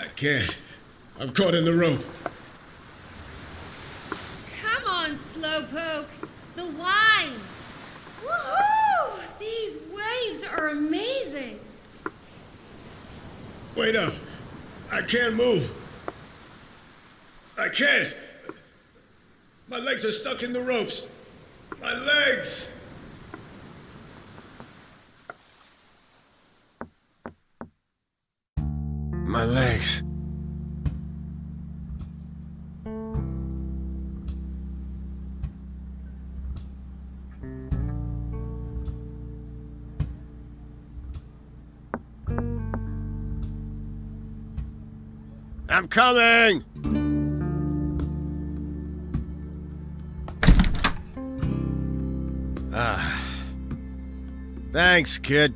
I can't. I'm caught in the rope. Come on, Slowpoke. The wine. Woohoo! These waves are amazing. Wait up. I can't move. I can't. My legs are stuck in the ropes. My legs! My legs. I'm coming! Thanks, kid.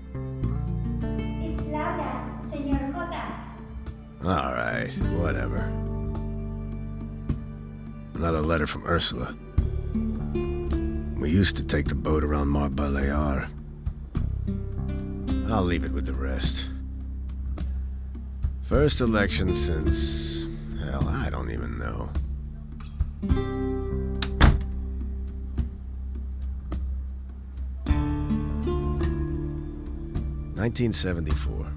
It's Laura, Señor J. All right, whatever. Another letter from Ursula. We used to take the boat around Mar Balear. I'll leave it with the rest. First election since... hell, I don't even know. 1974.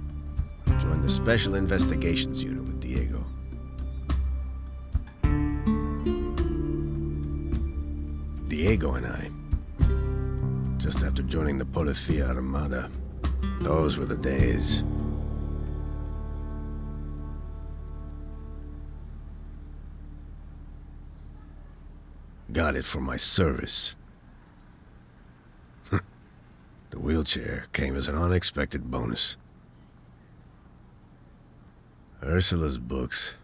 Joined the Special Investigations Unit with Diego. Diego and I, just after joining the Policía Armada, those were the days. Got it for my service. The wheelchair came as an unexpected bonus. Ursula's books.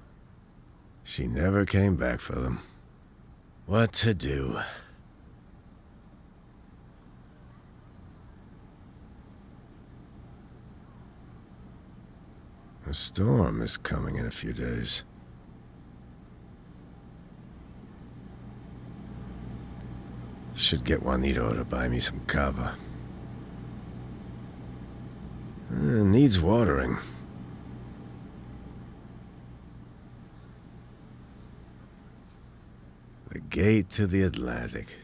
She never came back for them. What to do? A storm is coming in a few days. Should get Juanito to buy me some cava. Needs watering. The gate to the Atlantic.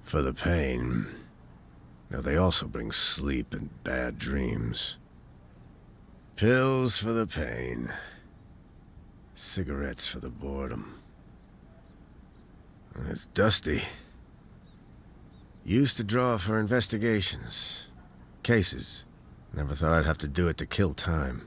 For the pain. Now they also bring sleep and bad dreams. Pills for the pain. Cigarettes for the boredom. It's dusty. Used to draw for investigations. Cases. Never thought I'd have to do it to kill time.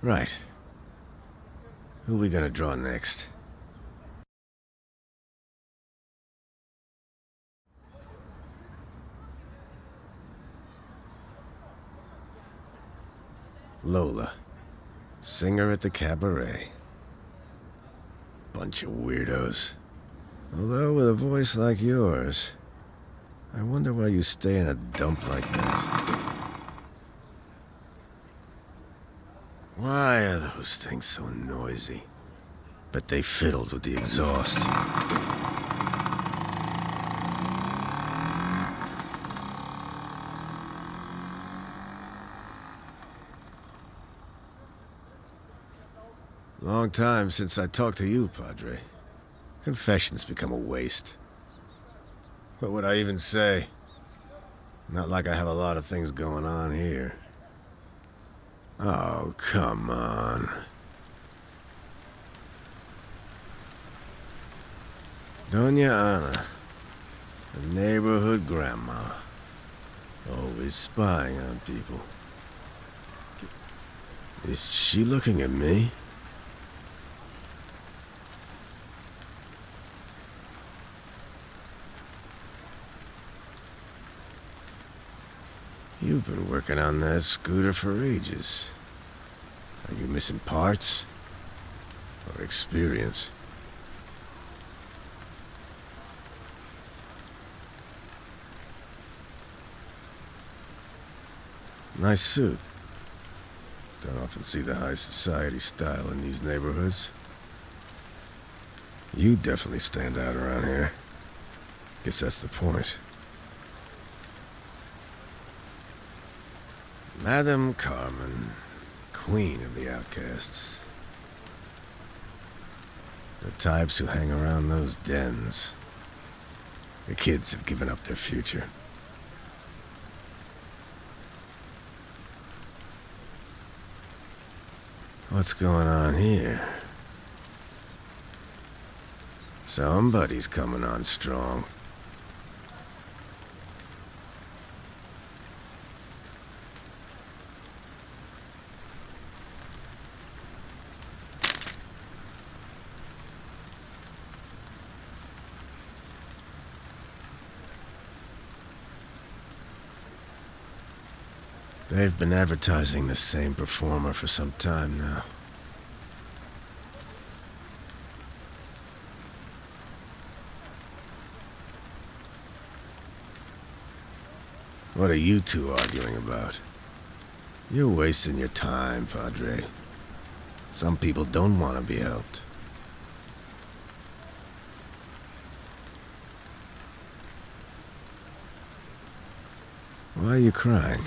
Right. Who are we gonna draw next? Lola, singer at the cabaret. Bunch of weirdos. Although with a voice like yours, I wonder why you stay in a dump like that. Why are those things so noisy? Bet they fiddled with the exhaust. Long time since I talked to you, Padre. Confessions become a waste. What would I even say? Not like I have a lot of things going on here. Oh, come on. Doña Ana, the neighborhood grandma. Always spying on people. Is she looking at me? You've been working on that scooter for ages. Are you missing parts? Or experience? Nice suit. Don't often see the high society style in these neighborhoods. You definitely stand out around here. Guess that's the point. Madame Carmen, queen of the outcasts. The types who hang around those dens. The kids have given up their future. What's going on here? Somebody's coming on strong. They've been advertising the same performer for some time now. What are you two arguing about? You're wasting your time, Padre. Some people don't want to be helped. Why are you crying?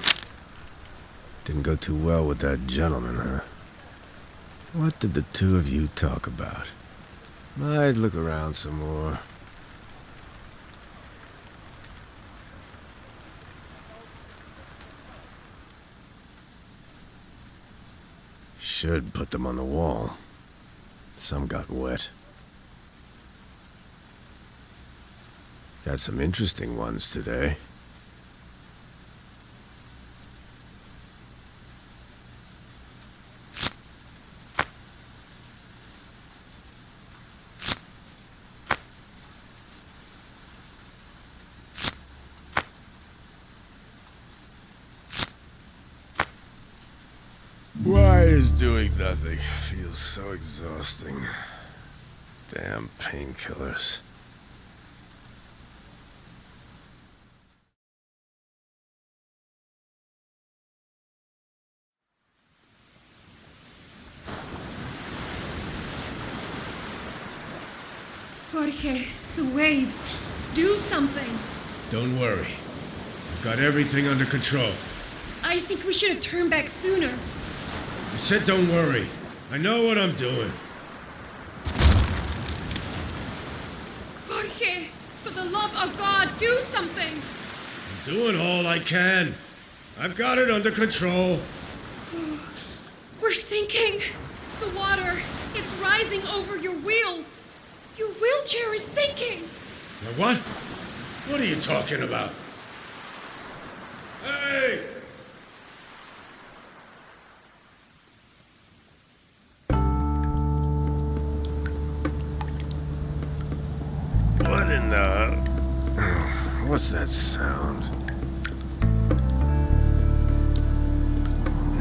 Didn't go too well with that gentleman, huh? What did the two of you talk about? Might look around some more. Should put them on the wall. Some got wet. Got some interesting ones today. Why is doing nothing feels so exhausting? Damn painkillers. Jorge, the waves. Do something. Don't worry. I've got everything under control. I think we should have turned back sooner. I said don't worry. I know what I'm doing. Jorge, for the love of God, do something. I'm doing all I can. I've got it under control. We're sinking. The water, it's rising over your wheels. Your wheelchair is sinking. Now what? What are you talking about? Hey! What in the... What's that sound?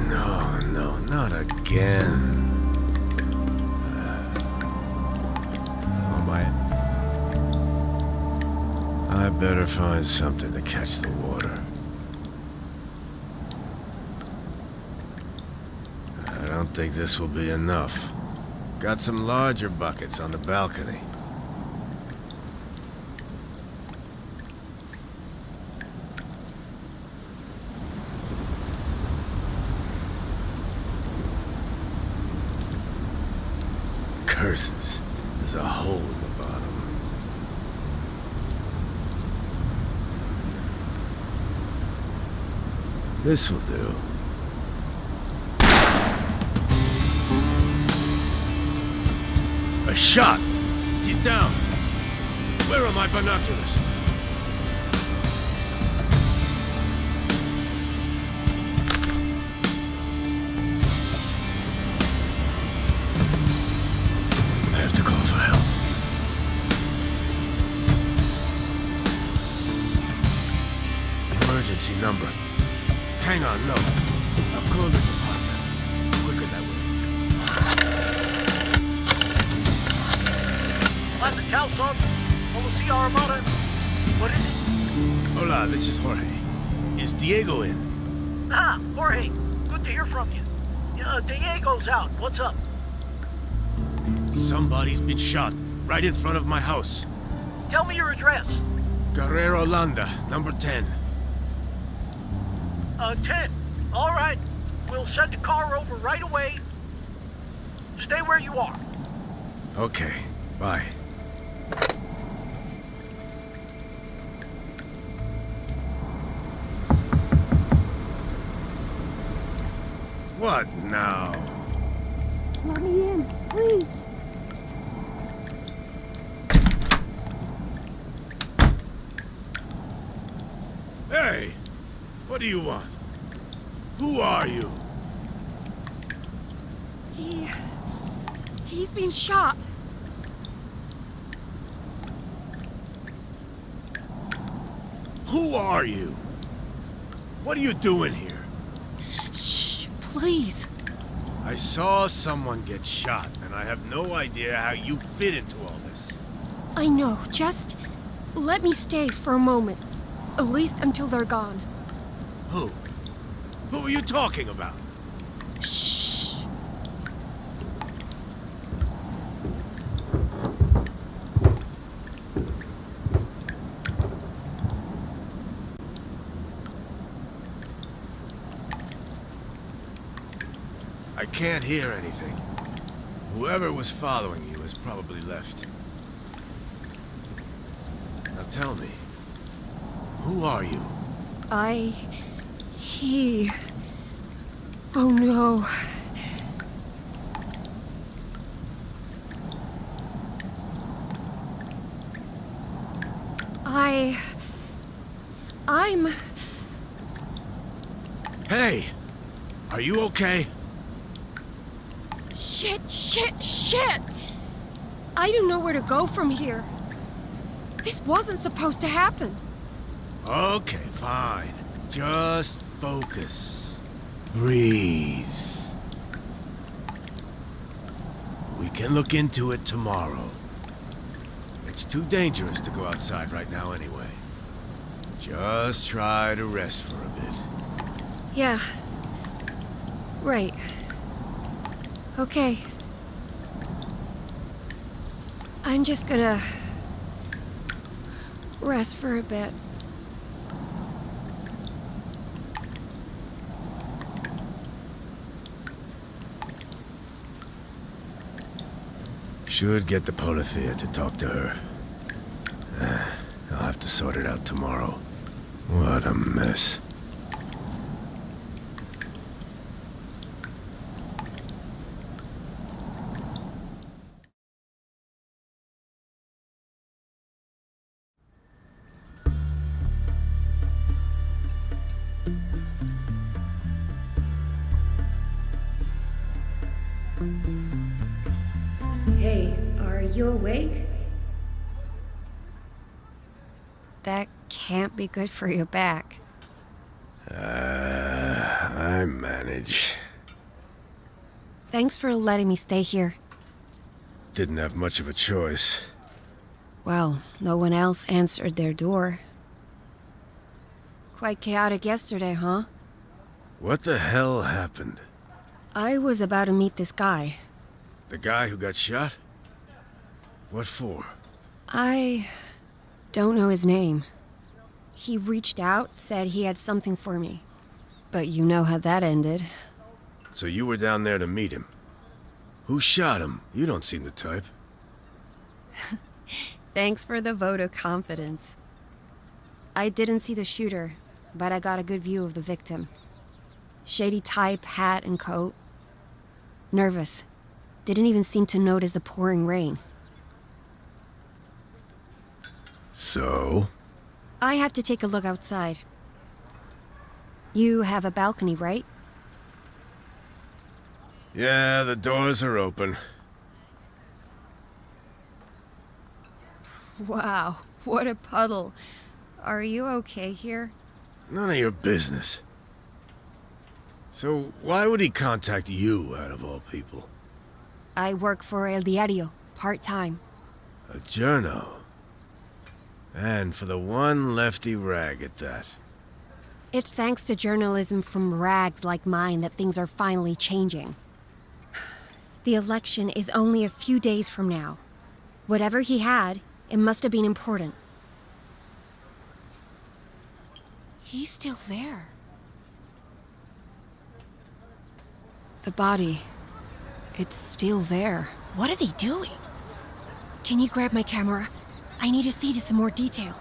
No, not again. I better find something to catch the water. I don't think this will be enough. Got some larger buckets on the balcony. Curses. There's a hole in the bottom. This will do. A shot! He's down! Where are my binoculars? I have to call for help. Emergency number. Hang on, no. I'll call the department. Quicker that way. Las Calzon, Policía Armada. What is it? Hola, this is Jorge. Is Diego in? Ah, Jorge. Good to hear from you. Diego's out. What's up? Somebody's been shot right in front of my house. Tell me your address. Guerrero Landa, number 10. 10. All right. We'll send a car over right away. Stay where you are. Okay, bye. What now? Let me in, please. Hey! What do you want? Who are you? He's been shot. Who are you? What are you doing here? Shh, please. I saw someone get shot, and I have no idea how you fit into all this. I know, just let me stay for a moment. At least until they're gone. Who? Who are you talking about? Shh. I can't hear anything. Whoever was following you has probably left. Now tell me, who are you? Oh no. I'm... Hey! Are you okay? Shit! I don't know where to go from here. This wasn't supposed to happen. Okay, fine. Just focus. Breathe. We can look into it tomorrow. It's too dangerous to go outside right now anyway. Just try to rest for a bit. Yeah. Right. Okay. I'm just gonna rest for a bit. Should get the Polithea to talk to her. I'll have to sort it out tomorrow. What a mess. Hey, are you awake? That can't be good for your back. I manage. Thanks for letting me stay here. Didn't have much of a choice. Well, no one else answered their door. Quite chaotic yesterday, huh? What the hell happened? I was about to meet this guy. The guy who got shot? What for? I don't know his name. He reached out, said he had something for me. But you know how that ended. So you were down there to meet him. Who shot him? You don't seem the type. Thanks for the vote of confidence. I didn't see the shooter, but I got a good view of the victim. Shady type, hat and coat. Nervous. Didn't even seem to notice the pouring rain. So? I have to take a look outside. You have a balcony, right? Yeah, the doors are open. Wow, what a puddle. Are you okay here? None of your business. So why would he contact you, out of all people? I work for El Diario, part-time. A journo. And for the one lefty rag at that. It's thanks to journalism from rags like mine that things are finally changing. The election is only a few days from now. Whatever he had, it must have been important. He's still there. The body. It's still there. What are they doing? Can you grab my camera? I need to see this in more detail.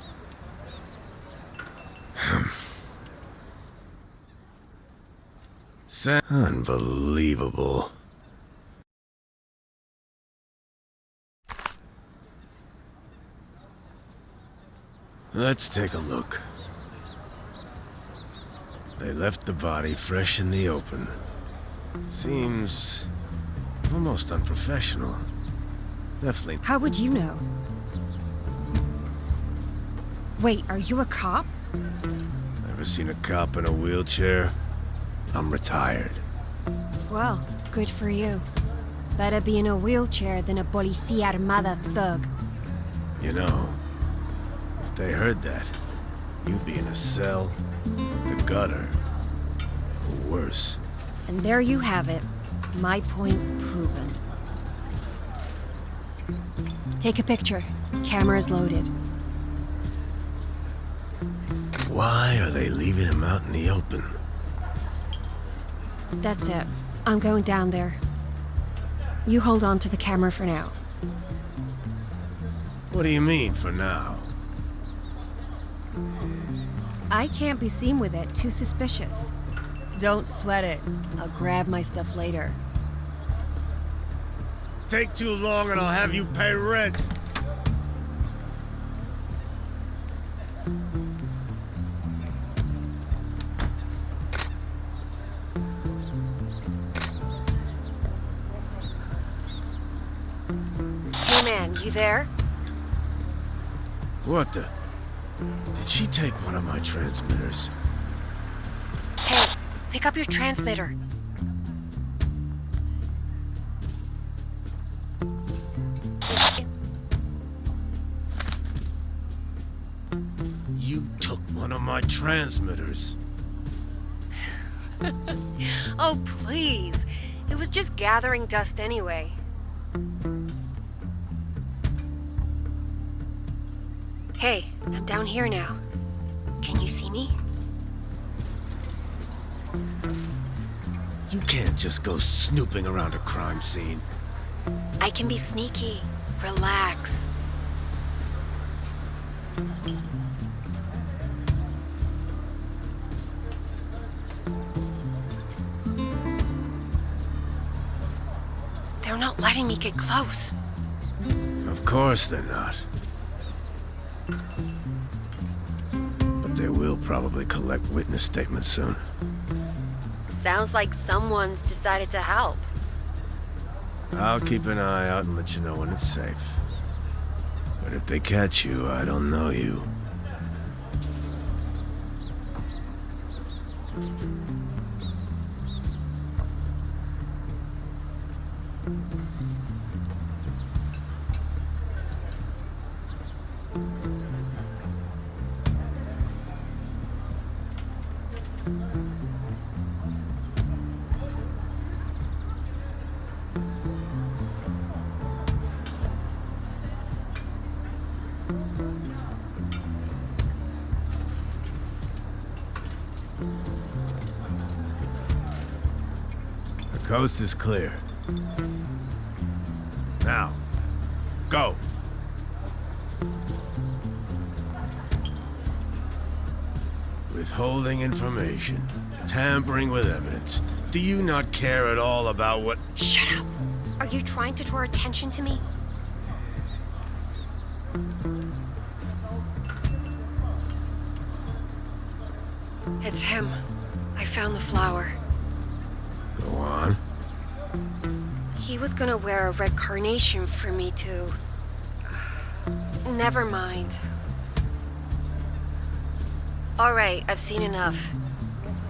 Unbelievable. Let's take a look. They left the body fresh in the open. Seems almost unprofessional. Definitely. How would you know? Wait, are you a cop? Never seen a cop in a wheelchair? I'm retired. Well, good for you. Better be in a wheelchair than a policía armada thug. You know, if they heard that, you'd be in a cell, the gutter, or worse. And there you have it. My point proven. Take a picture. Camera's loaded. Why are they leaving him out in the open? That's it. I'm going down there. You hold on to the camera for now. What do you mean, for now? I can't be seen with it. Too suspicious. Don't sweat it. I'll grab my stuff later. Take too long and I'll have you pay rent. Hey man, you there? What the? Did she take one of my transmitters? Hey, pick up your transmitter. You took one of my transmitters. Oh, please. It was just gathering dust anyway. Hey, I'm down here now. Can you see me? You can't just go snooping around a crime scene. I can be sneaky. Relax. They're not letting me get close. Of course they're not. But they will probably collect witness statements soon. Sounds like someone's decided to help. I'll keep an eye out and let you know when it's safe. But if they catch you, I don't know you. The coast is clear. Now, go. Withholding information, tampering with evidence. Do you not care at all about what... Shut up! Are you trying to draw attention to me? It's him. I found the flower. Go on. He was gonna wear a red carnation for me to... Never mind. Alright, I've seen enough.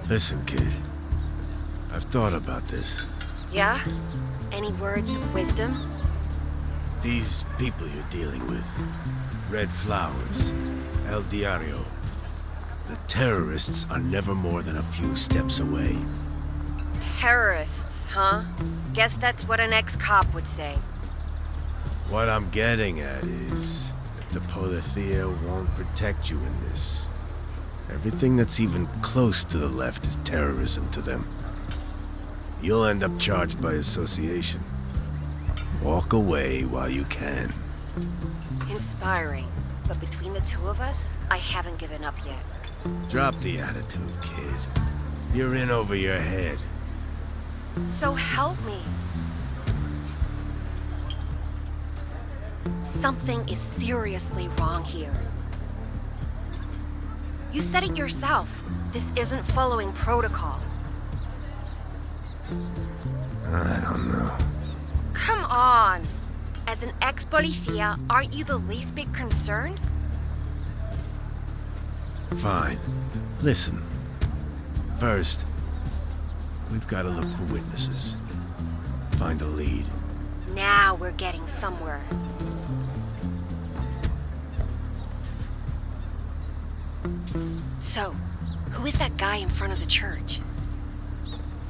Listen, kid. I've thought about this. Yeah? Any words of wisdom? These people you're dealing with. Red flowers. El Diario. The terrorists are never more than a few steps away. Terrorists, huh? Guess that's what an ex-cop would say. What I'm getting at is that the Polithea won't protect you in this. Everything that's even close to the left is terrorism to them. You'll end up charged by association. Walk away while you can. Inspiring. But between the two of us, I haven't given up yet. Drop the attitude, kid. You're in over your head. So help me. Something is seriously wrong here. You said it yourself. This isn't following protocol. I don't know. Come on! As an ex-policía, aren't you the least bit concerned? Fine. Listen. First, we've got to look for witnesses. Find a lead. Now we're getting somewhere. So, who is that guy in front of the church?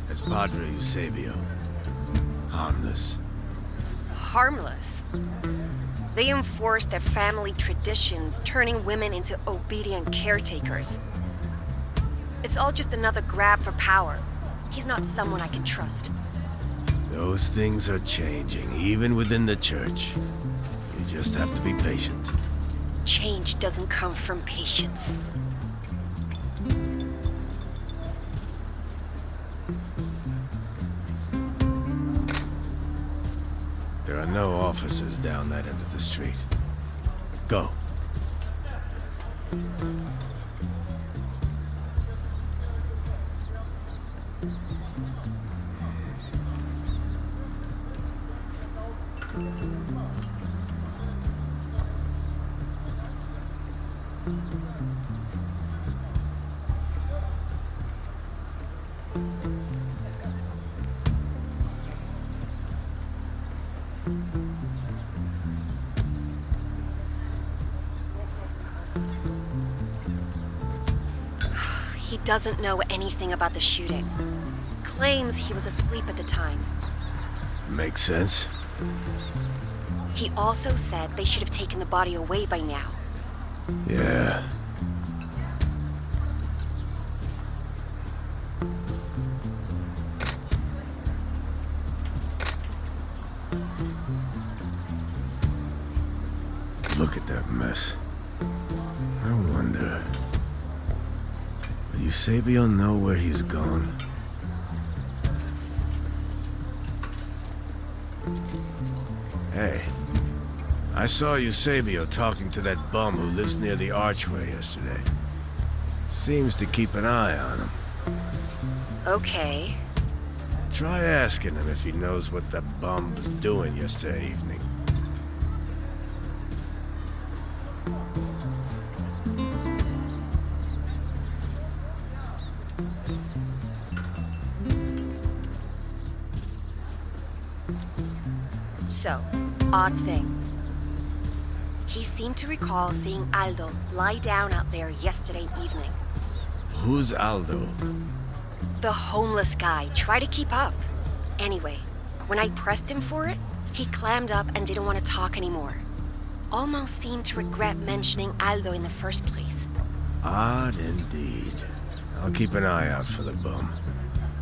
That's Padre Eusebio. Harmless. Harmless. They enforce their family traditions, turning women into obedient caretakers. It's all just another grab for power. He's not someone I can trust. Those things are changing, even within the church. You just have to be patient. Change doesn't come from patience. There are no officers down that end of the street. Go. He doesn't know anything about the shooting. Claims he was asleep at the time. Makes sense. He also said they should have taken the body away by now. Yeah. Look at that mess. I wonder... Will Eusebio know where he's gone? Hey. I saw Eusebio talking to that bum who lives near the archway yesterday. Seems to keep an eye on him. Okay. Try asking him if he knows what that bum was doing yesterday evening. So, odd thing. He seemed to recall seeing Aldo lie down out there yesterday evening. Who's Aldo? The homeless guy. Try to keep up. Anyway, when I pressed him for it, he clammed up and didn't want to talk anymore. Almost seemed to regret mentioning Aldo in the first place. Odd indeed. I'll keep an eye out for the bum.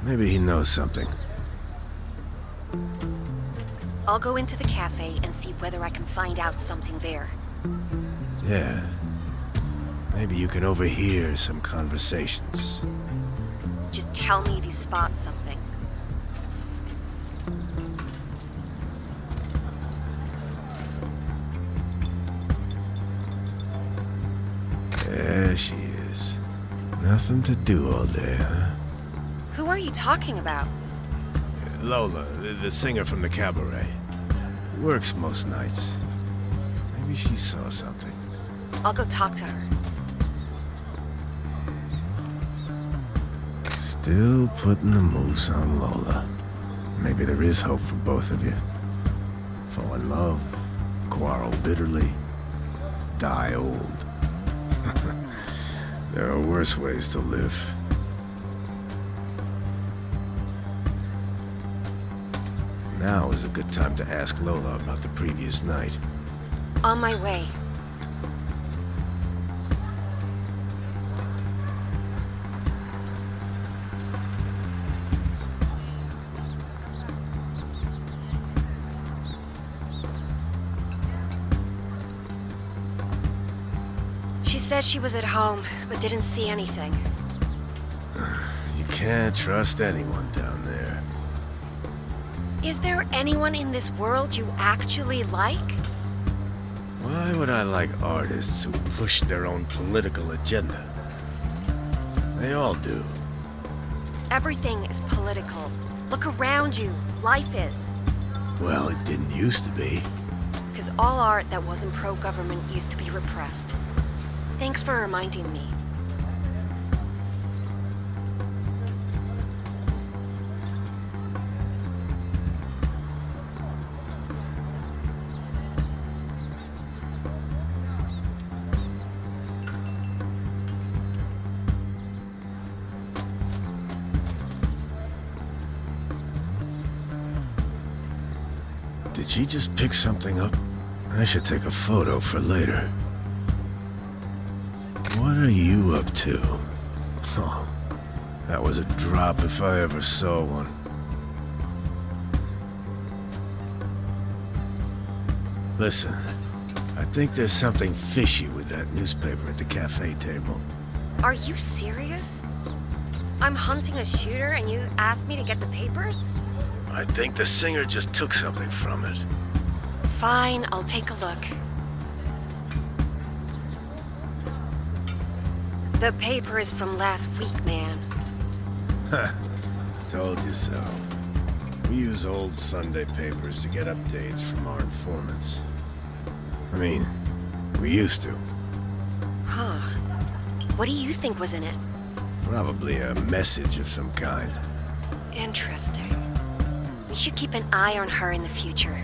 Maybe he knows something. I'll go into the cafe and see whether I can find out something there. Yeah. Maybe you can overhear some conversations. Just tell me if you spot something. There she is. Nothing to do all day, huh? Who are you talking about? Lola, the singer from the cabaret. Works most nights. Maybe she saw something. I'll go talk to her. Still putting the moves on Lola. Maybe there is hope for both of you. Fall in love, quarrel bitterly, die old. There are worse ways to live. Now is a good time to ask Lola about the previous night. On my way. She said she was at home, but didn't see anything. You can't trust anyone down there. Is there anyone in this world you actually like? Why would I like artists who push their own political agenda? They all do. Everything is political. Look around you. Life is. Well, it didn't used to be. Because all art that wasn't pro-government used to be repressed. Thanks for reminding me. Did she just pick something up? I should take a photo for later. What are you up to? Oh, that was a drop if I ever saw one. Listen, I think there's something fishy with that newspaper at the cafe table. Are you serious? I'm hunting a shooter and you asked me to get the papers? I think the singer just took something from it. Fine, I'll take a look. The paper is from last week, man. Ha! Told you so. We use old Sunday papers to get updates from our informants. I mean, we used to. Huh. What do you think was in it? Probably a message of some kind. Interesting. We should keep an eye on her in the future.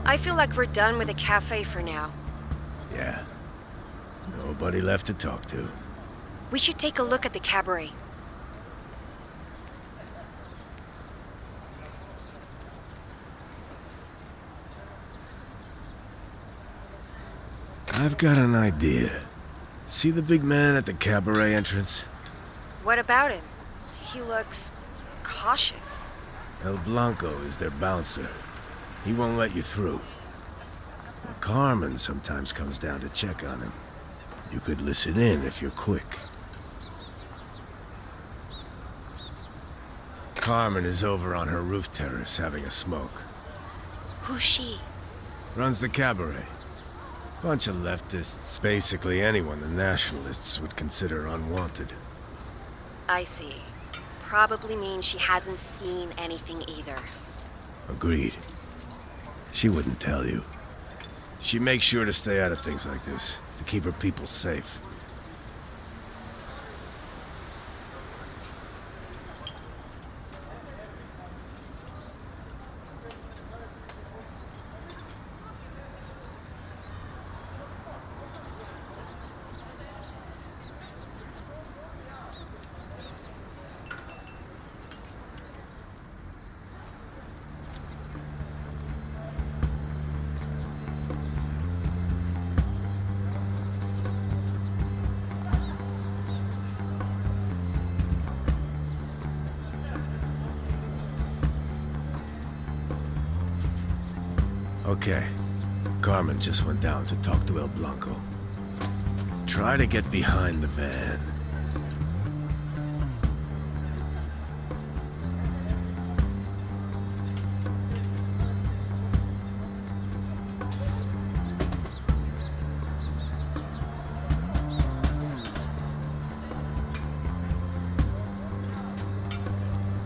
I feel like we're done with the cafe for now. Yeah. Nobody left to talk to. We should take a look at the cabaret. I've got an idea. See the big man at the cabaret entrance? What about him? He looks cautious. El Blanco is their bouncer. He won't let you through. Well, Carmen sometimes comes down to check on him. You could listen in if you're quick. Carmen is over on her roof terrace having a smoke. Who's she? Runs the cabaret. Bunch of leftists, basically anyone the nationalists would consider unwanted. I see. Probably means she hasn't seen anything either. Agreed. She wouldn't tell you. She makes sure to stay out of things like this, to keep her people safe. Okay. Carmen just went down to talk to El Blanco. Try to get behind the van.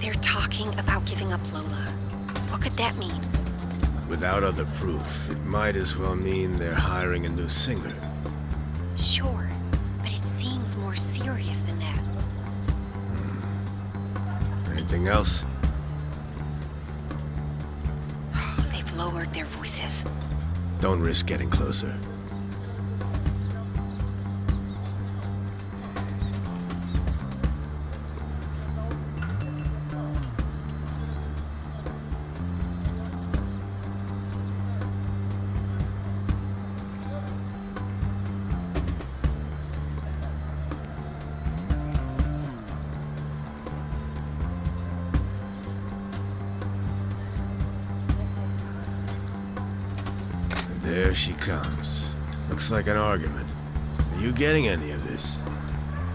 They're talking about giving up Lola. What could that mean? Without other proof, it might as well mean they're hiring a new singer. Sure, but it seems more serious than that. Anything else? They've lowered their voices. Don't risk getting closer. There she comes. Looks like an argument. Are you getting any of this?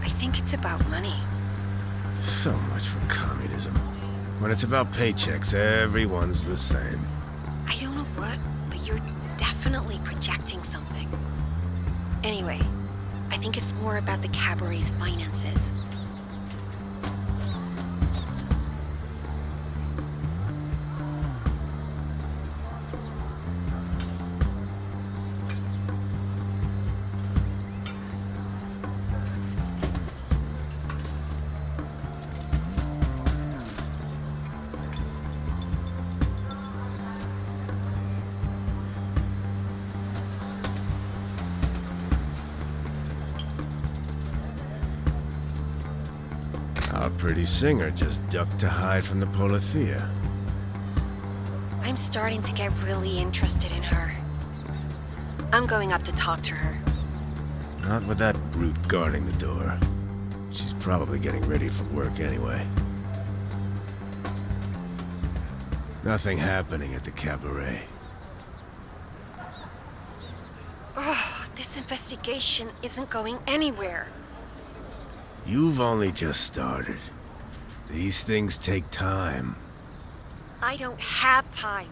I think it's about money. So much for communism. When it's about paychecks, everyone's the same. I don't know what, but you're definitely projecting something. Anyway, I think it's more about the cabaret's finances. Our pretty singer just ducked to hide from the Polithea. I'm starting to get really interested in her. I'm going up to talk to her. Not with that brute guarding the door. She's probably getting ready for work anyway. Nothing happening at the cabaret. Oh, this investigation isn't going anywhere. You've only just started. These things take time. I don't have time.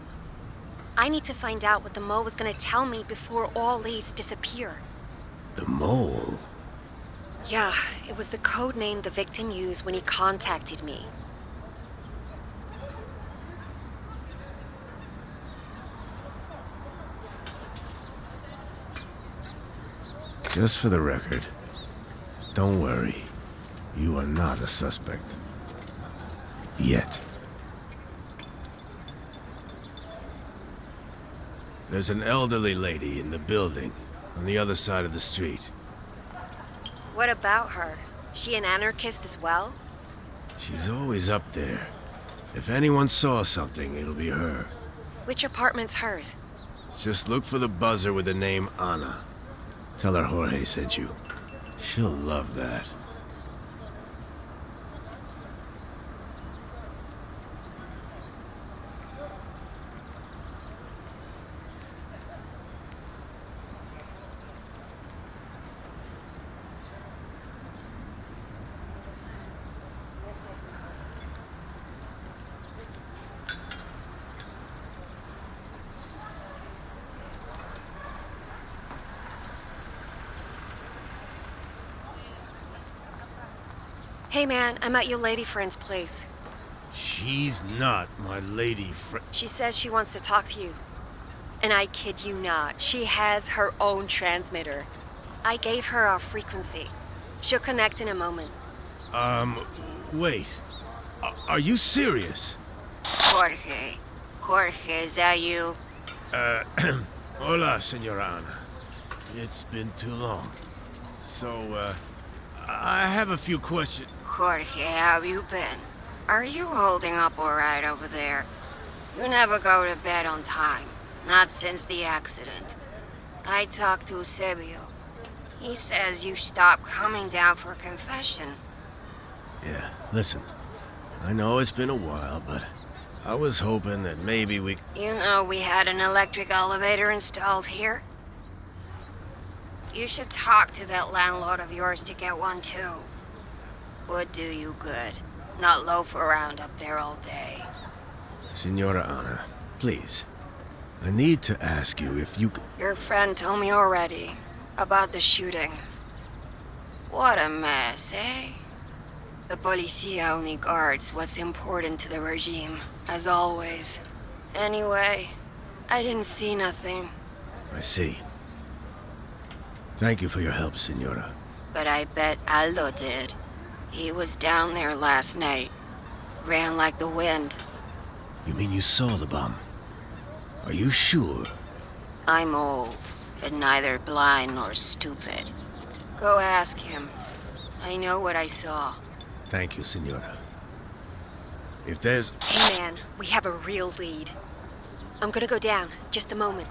I need to find out what the mole was gonna tell me before all leads disappear. The mole? Yeah, it was the code name the victim used when he contacted me. Just for the record, don't worry. You are not a suspect. Yet. There's an elderly lady in the building, on the other side of the street. What about her? She an anarchist as well? She's always up there. If anyone saw something, it'll be her. Which apartment's hers? Just look for the buzzer with the name Ana. Tell her Jorge sent you. She'll love that. Hey man, I'm at your lady friend's place. She's not my lady friend. She says she wants to talk to you. And I kid you not, she has her own transmitter. I gave her our frequency. She'll connect in a moment. Wait. Are you serious? Jorge. Jorge, is that you? Hola, Senora Ana. It's been too long. So, I have a few questions. Jorge, how have you been? Are you holding up all right over there? You never go to bed on time. Not since the accident. I talked to Eusebio. He says you stopped coming down for a confession. Yeah, listen. I know it's been a while, but I was hoping that maybe we... You know we had an electric elevator installed here? You should talk to that landlord of yours to get one too. Would do you good. Not loaf around up there all day. Senora Ana, please. I need to ask you if you... Your friend told me already about the shooting. What a mess, eh? The Policía only guards what's important to the regime, as always. Anyway, I didn't see nothing. I see. Thank you for your help, Senora. But I bet Aldo did. He was down there last night. Ran like the wind. You mean you saw the bomb? Are you sure? I'm old, but neither blind nor stupid. Go ask him. I know what I saw. Thank you, Senora. If there's... Hey man, we have a real lead. I'm gonna go down. Just a moment.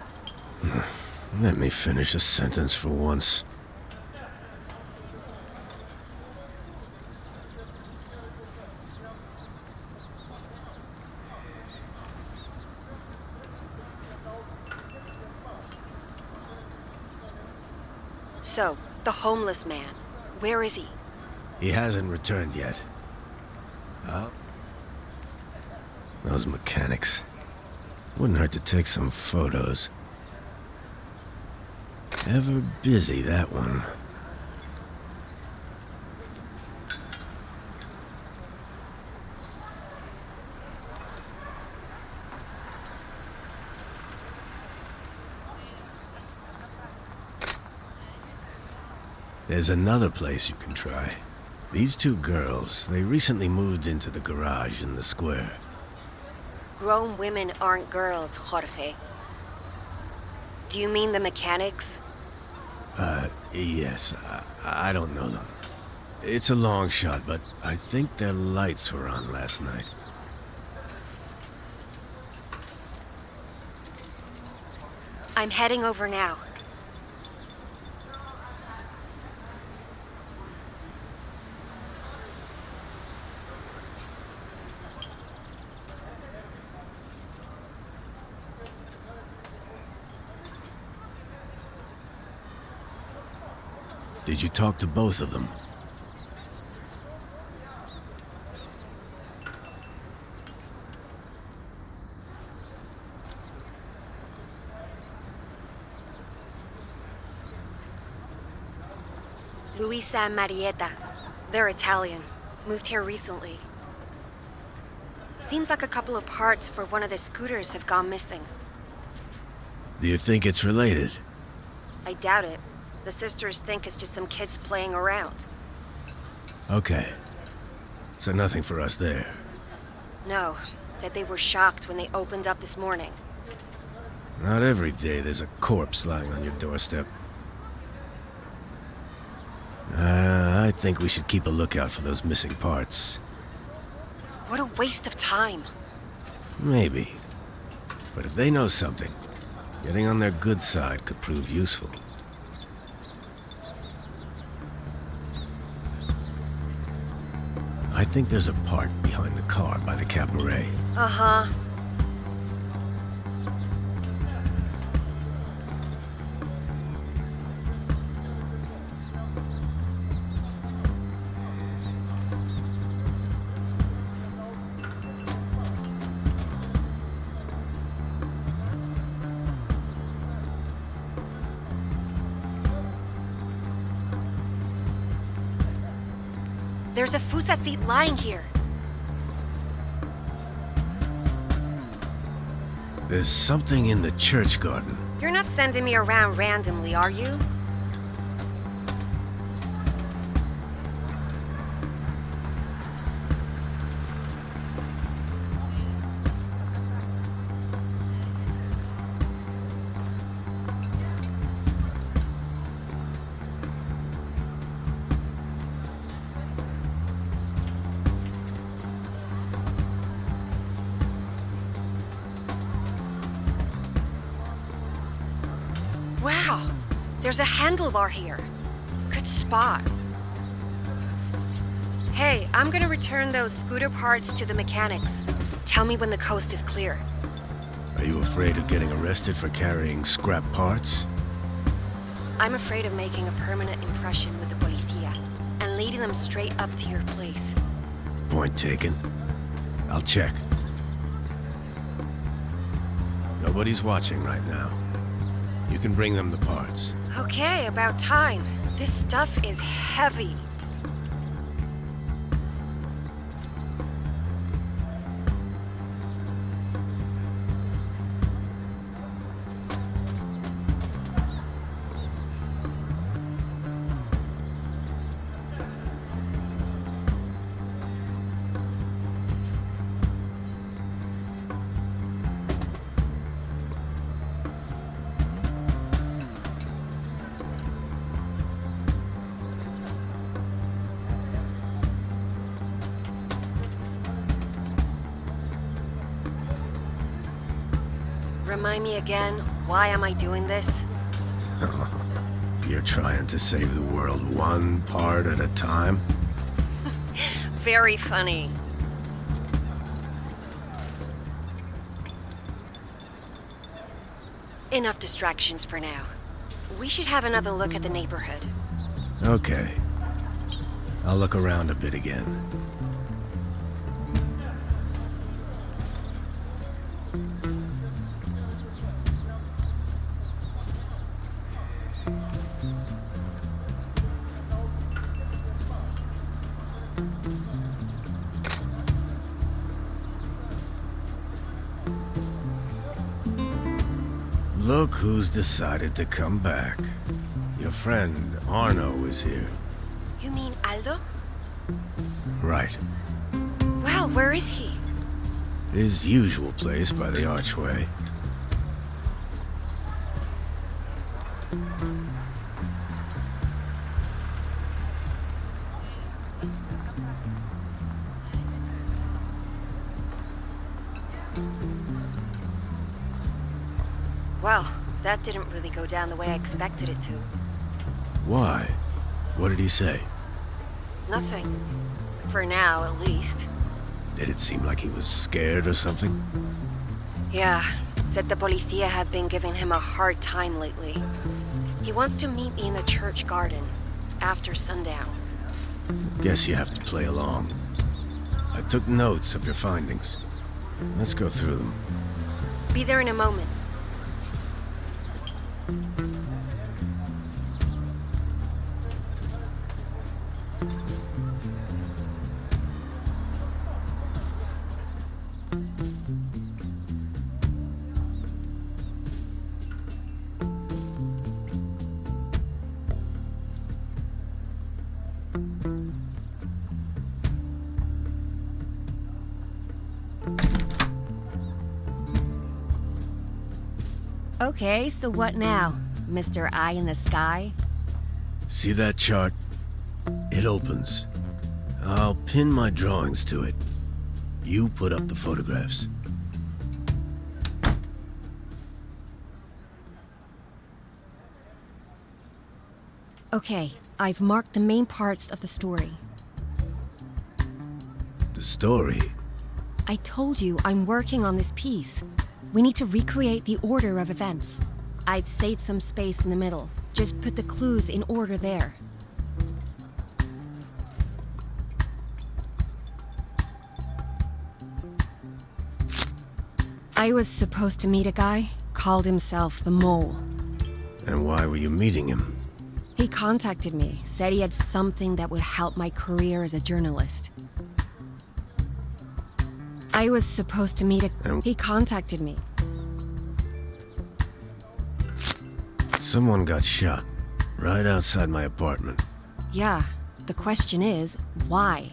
Let me finish a sentence for once. So, the homeless man. Where is he? He hasn't returned yet. Oh. Those mechanics. Wouldn't hurt to take some photos. Ever busy, that one. There's another place you can try. These two girls, they recently moved into the garage in the square. Grown women aren't girls, Jorge. Do you mean the mechanics? Yes. I don't know them. It's a long shot, but I think their lights were on last night. I'm heading over now. Did you talk to both of them? Luisa and Marietta. They're Italian. Moved here recently. Seems like a couple of parts for one of the scooters have gone missing. Do you think it's related? I doubt it. The sisters think it's just some kids playing around. Okay. So nothing for us there. No. Said they were shocked when they opened up this morning. Not every day there's a corpse lying on your doorstep. I think we should keep a lookout for those missing parts. What a waste of time. Maybe. But if they know something, getting on their good side could prove useful. I think there's a part behind the car by the cabaret. Uh-huh. There's a Fusa seat lying here. There's something in the church garden. You're not sending me around randomly, are you? Wow, there's a handlebar here. Good spot. Hey, I'm gonna return those scooter parts to the mechanics. Tell me when the coast is clear. Are you afraid of getting arrested for carrying scrap parts? I'm afraid of making a permanent impression with the policía and leading them straight up to your place. Point taken. I'll check. Nobody's watching right now. You can bring them the parts. Okay, about time. This stuff is heavy. Remind me again, why am I doing this? You're trying to save the world one part at a time? Very funny. Enough distractions for now. We should have another look at the neighborhood. Okay. I'll look around a bit again. Look who's decided to come back. Your friend Arno is here. You mean Aldo? Right. Well, where is he? His usual place by the archway. Well, that didn't really go down the way I expected it to. Why? What did he say? Nothing. For now, at least. Did it seem like he was scared or something? Yeah, said the policía have been giving him a hard time lately. He wants to meet me in the church garden, after sundown. Guess you have to play along. I took notes of your findings. Let's go through them. Be there in a moment. Okay, so what now, Mr. Eye in the Sky? See that chart? It opens. I'll pin my drawings to it. You put up the photographs. Okay, I've marked the main parts of the story. The story? I told you I'm working on this piece. We need to recreate the order of events. I've saved some space in the middle. Just put the clues in order there. I was supposed to meet a guy, called himself the Mole. And why were you meeting him? He contacted me, said he had something that would help my career as a journalist. I was supposed to meet He contacted me. Someone got shot, right outside my apartment. Yeah, the question is, why?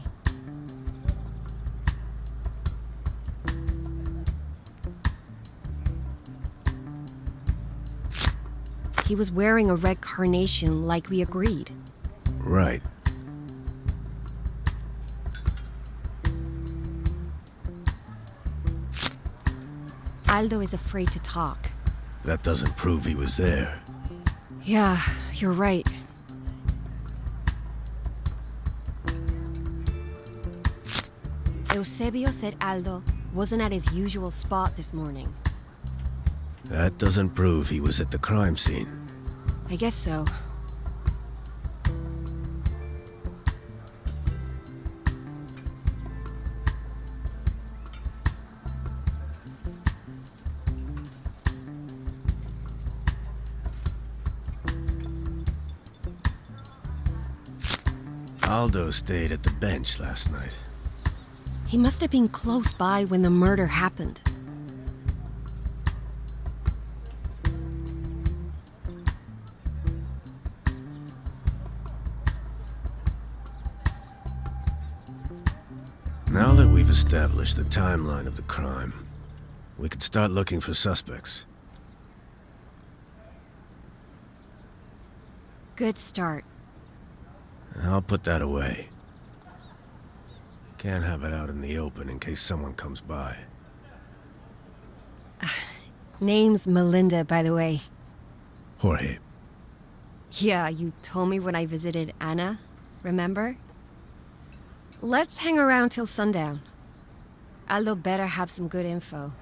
He was wearing a red carnation like we agreed. Right. Aldo is afraid to talk. That doesn't prove he was there. Yeah, you're right. Eusebio said Aldo wasn't at his usual spot this morning. That doesn't prove he was at the crime scene. I guess so. Aldo stayed at the bench last night. He must have been close by when the murder happened. Now that we've established the timeline of the crime, we could start looking for suspects. Good start. I'll put that away. Can't have it out in the open in case someone comes by. Name's Melinda, by the way. Jorge. Yeah, you told me when I visited Anna, remember? Let's hang around till sundown. Aldo better have some good info.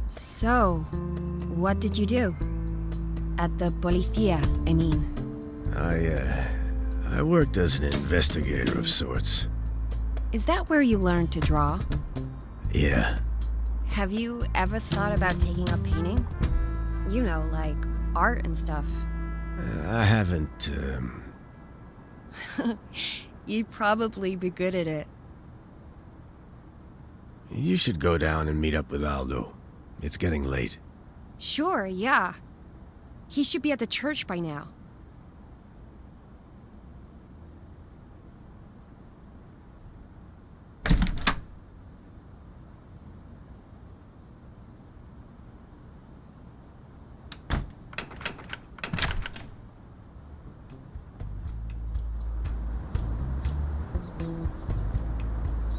So, what did you do? At the policía, I mean. I worked as an investigator of sorts. Is that where you learned to draw? Yeah. Have you ever thought about taking up painting? You know, like art and stuff. I haven't, You'd probably be good at it. You should go down and meet up with Aldo. It's getting late. Sure, yeah. He should be at the church by now.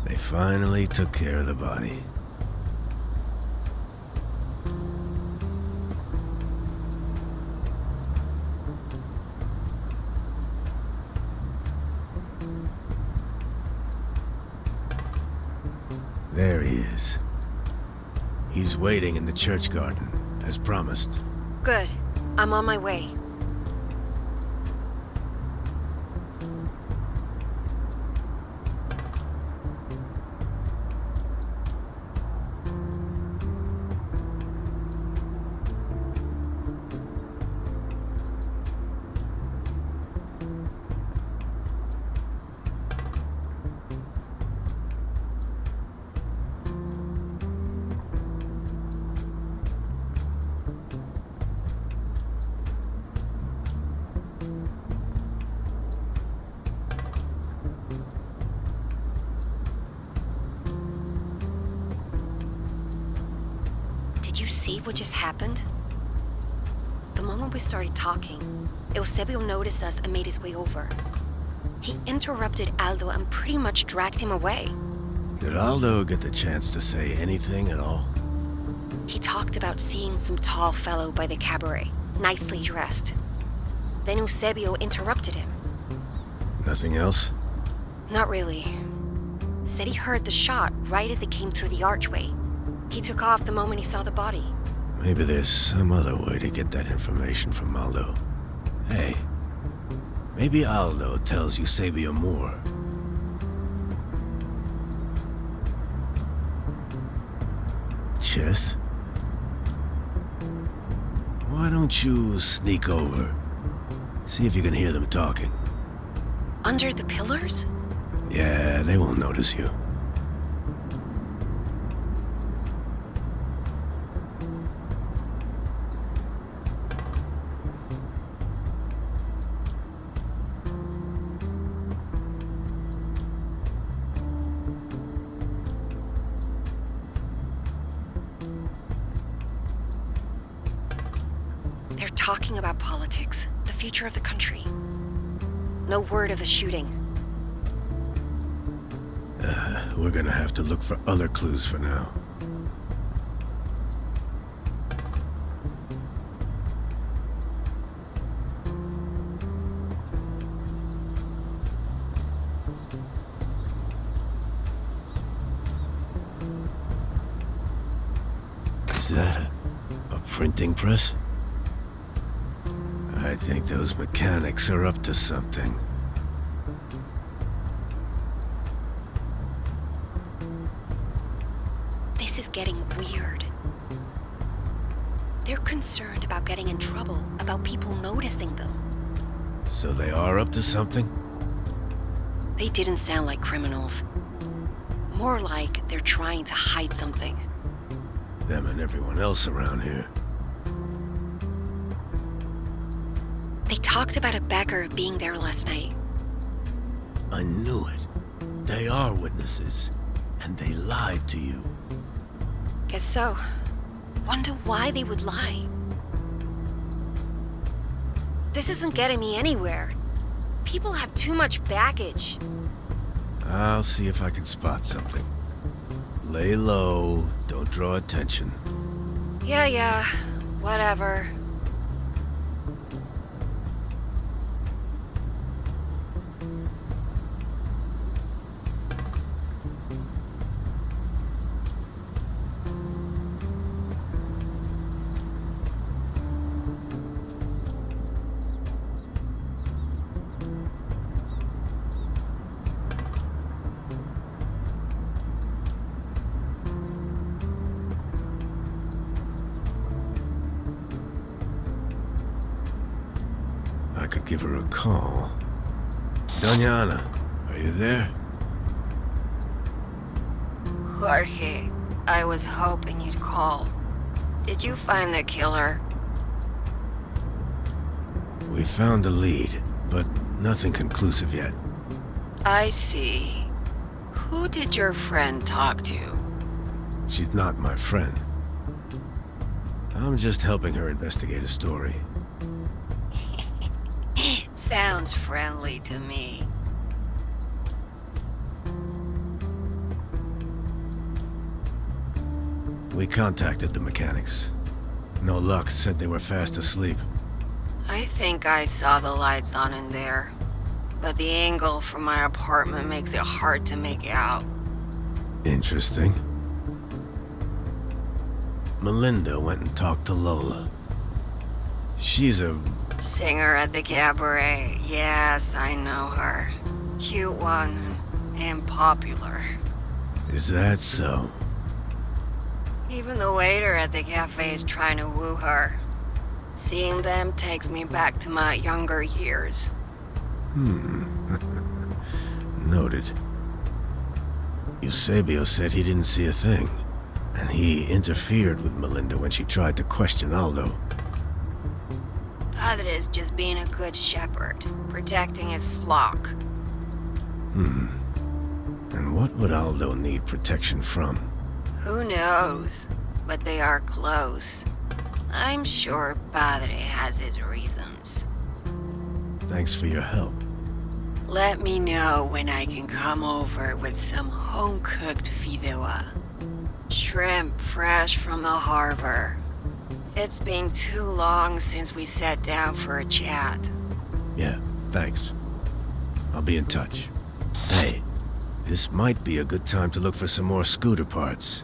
They finally took care of the body. There he is. He's waiting in the church garden, as promised. Good. I'm on my way. Did you see what just happened? The moment we started talking, Eusebio noticed us and made his way over. He interrupted Aldo and pretty much dragged him away. Did Aldo get the chance to say anything at all? He talked about seeing some tall fellow by the cabaret, nicely dressed. Then Eusebio interrupted him. Nothing else? Not really. Said he heard the shot right as it came through the archway. He took off the moment he saw the body. Maybe there's some other way to get that information from Aldo. Hey, maybe Aldo tells Eusebio more. Chess? Why don't you sneak over? See if you can hear them talking. Under the pillars? Yeah, they won't notice you. They're talking about politics, the future of the country. No word of the shooting. We're gonna have to look for other clues for now. Is that a printing press? I think those mechanics are up to something. This is getting weird. They're concerned about getting in trouble, about people noticing them. So they are up to something? They didn't sound like criminals. More like they're trying to hide something. Them and everyone else around here. They talked about a beggar being there last night. I knew it. They are witnesses, and they lied to you. Guess so. Wonder why they would lie. This isn't getting me anywhere. People have too much baggage. I'll see if I can spot something. Lay low, don't draw attention. Yeah, whatever. I could give her a call. Doña Ana, are you there? Jorge, I was hoping you'd call. Did you find the killer? We found a lead, but nothing conclusive yet. I see. Who did your friend talk to? She's not my friend. I'm just helping her investigate a story. Sounds friendly to me. We contacted the mechanics. No luck, said they were fast asleep. I think I saw the lights on in there, but the angle from my apartment makes it hard to make out. Interesting. Melinda went and talked to Lola. She's a... Singer at the cabaret. Yes, I know her. Cute one, and popular. Is that so? Even the waiter at the cafe is trying to woo her. Seeing them takes me back to my younger years. Noted. Eusebio said he didn't see a thing, and he interfered with Melinda when she tried to question Aldo. Padre's just being a good shepherd, protecting his flock. And what would Aldo need protection from? Who knows? But they are close. I'm sure Padre has his reasons. Thanks for your help. Let me know when I can come over with some home-cooked fideuà. Shrimp fresh from the harbor. It's been too long since we sat down for a chat. Yeah, thanks. I'll be in touch. Hey, this might be a good time to look for some more scooter parts.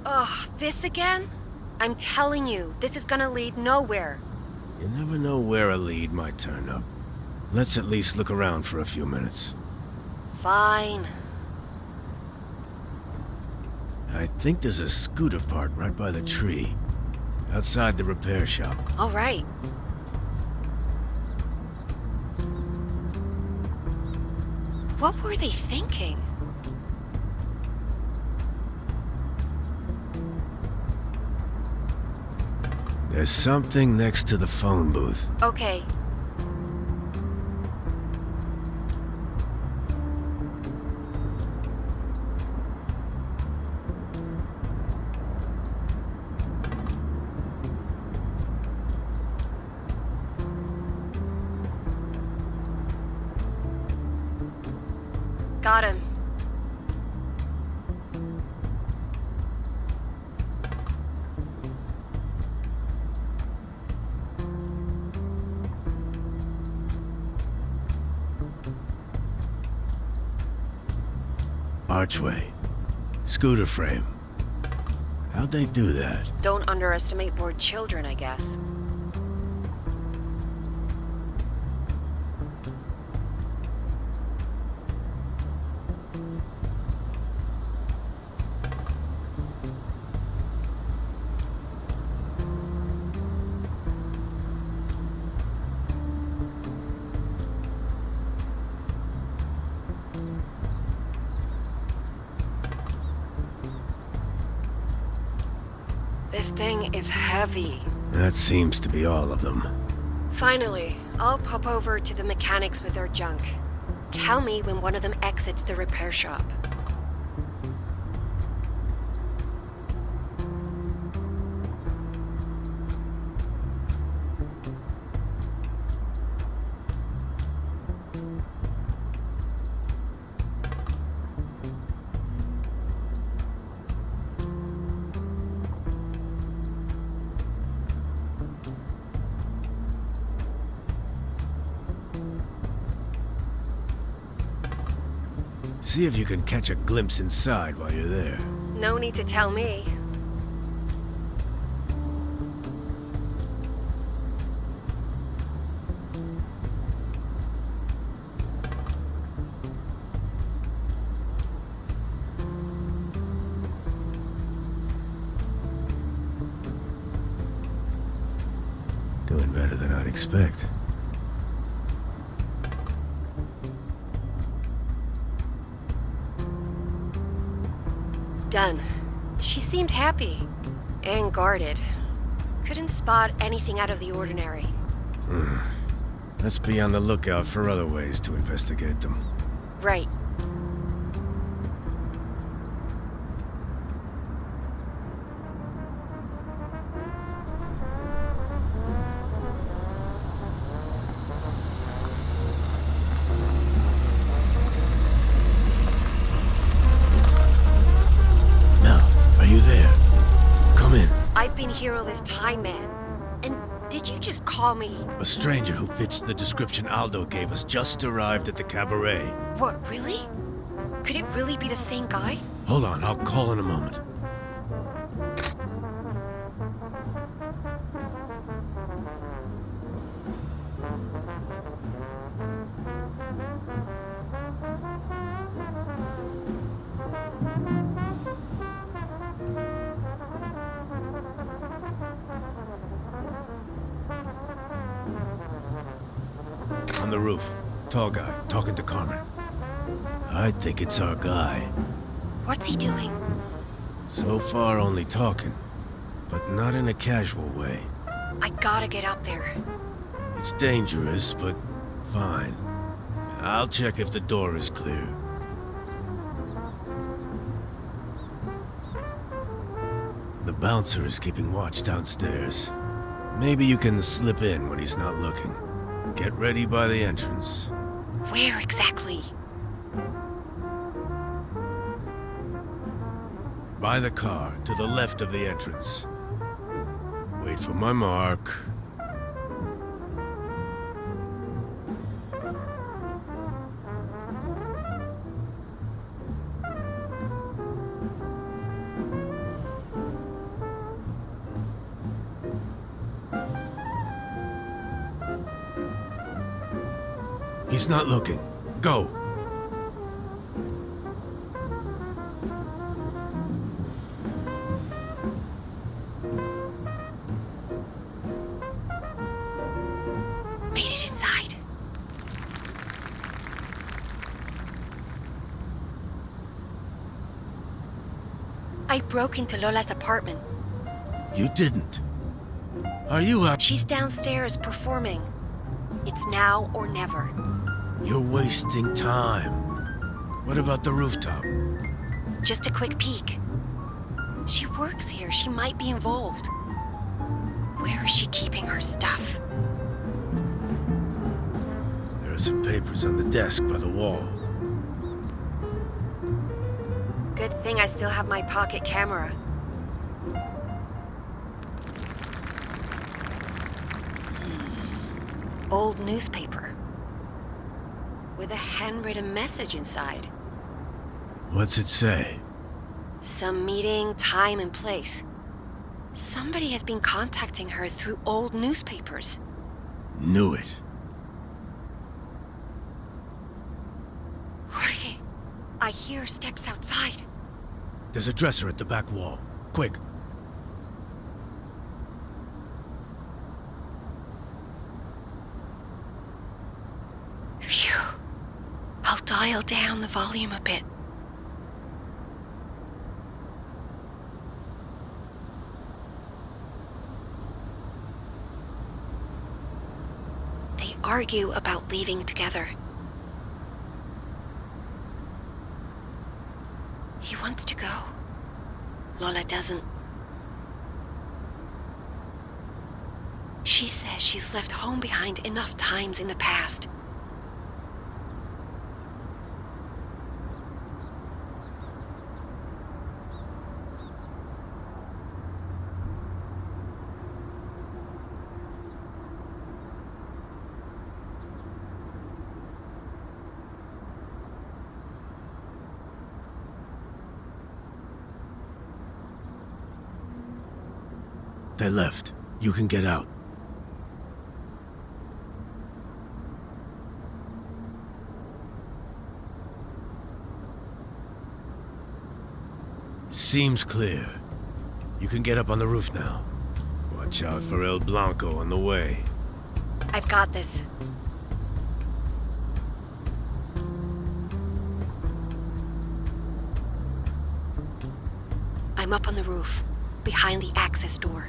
Ugh, this again? I'm telling you, this is gonna lead nowhere. You never know where a lead might turn up. Let's at least look around for a few minutes. Fine. I think there's a scooter part right by the tree. Outside the repair shop. All right. What were they thinking? There's something next to the phone booth. Okay. Got him. Archway. Scooter frame. How'd they do that? Don't underestimate bored children, I guess. This thing is heavy. That seems to be all of them. Finally, I'll pop over to the mechanics with their junk. Tell me when one of them exits the repair shop. See if you can catch a glimpse inside while you're there. No need to tell me. Doing better than I'd expect. Done. She seemed happy. And guarded. Couldn't spot anything out of the ordinary. Let's be on the lookout for other ways to investigate them. Right. I've been here all this time, man. And did you just call me? A stranger who fits the description Aldo gave us just arrived at the cabaret. What, really? Could it really be the same guy? Hold on, I'll call in a moment. On the roof. Tall guy, talking to Carmen. I think it's our guy. What's he doing? So far, only talking. But not in a casual way. I gotta get up there. It's dangerous, but fine. I'll check if the door is clear. The bouncer is keeping watch downstairs. Maybe you can slip in when he's not looking. Get ready by the entrance. Where exactly? By the car, to the left of the entrance. Wait for my mark. He's not looking. Go! Made it inside. I broke into Lola's apartment. You didn't. Are you out? She's downstairs performing. It's now or never. You're wasting time. What about the rooftop? Just a quick peek. She works here. She might be involved. Where is she keeping her stuff? There are some papers on the desk by the wall. Good thing I still have my pocket camera. Old newspaper. With a handwritten message inside. What's it say? Some meeting, time and place. Somebody has been contacting her through old newspapers. Knew it. Jorge, I hear steps outside. There's a dresser at the back wall. Quick. Phew. I'll dial down the volume a bit. They argue about leaving together. He wants to go. Lola doesn't. She says she's left home behind enough times in the past. They left. You can get out. Seems clear. You can get up on the roof now. Watch out for El Blanco on the way. I've got this. I'm up on the roof, behind the access door.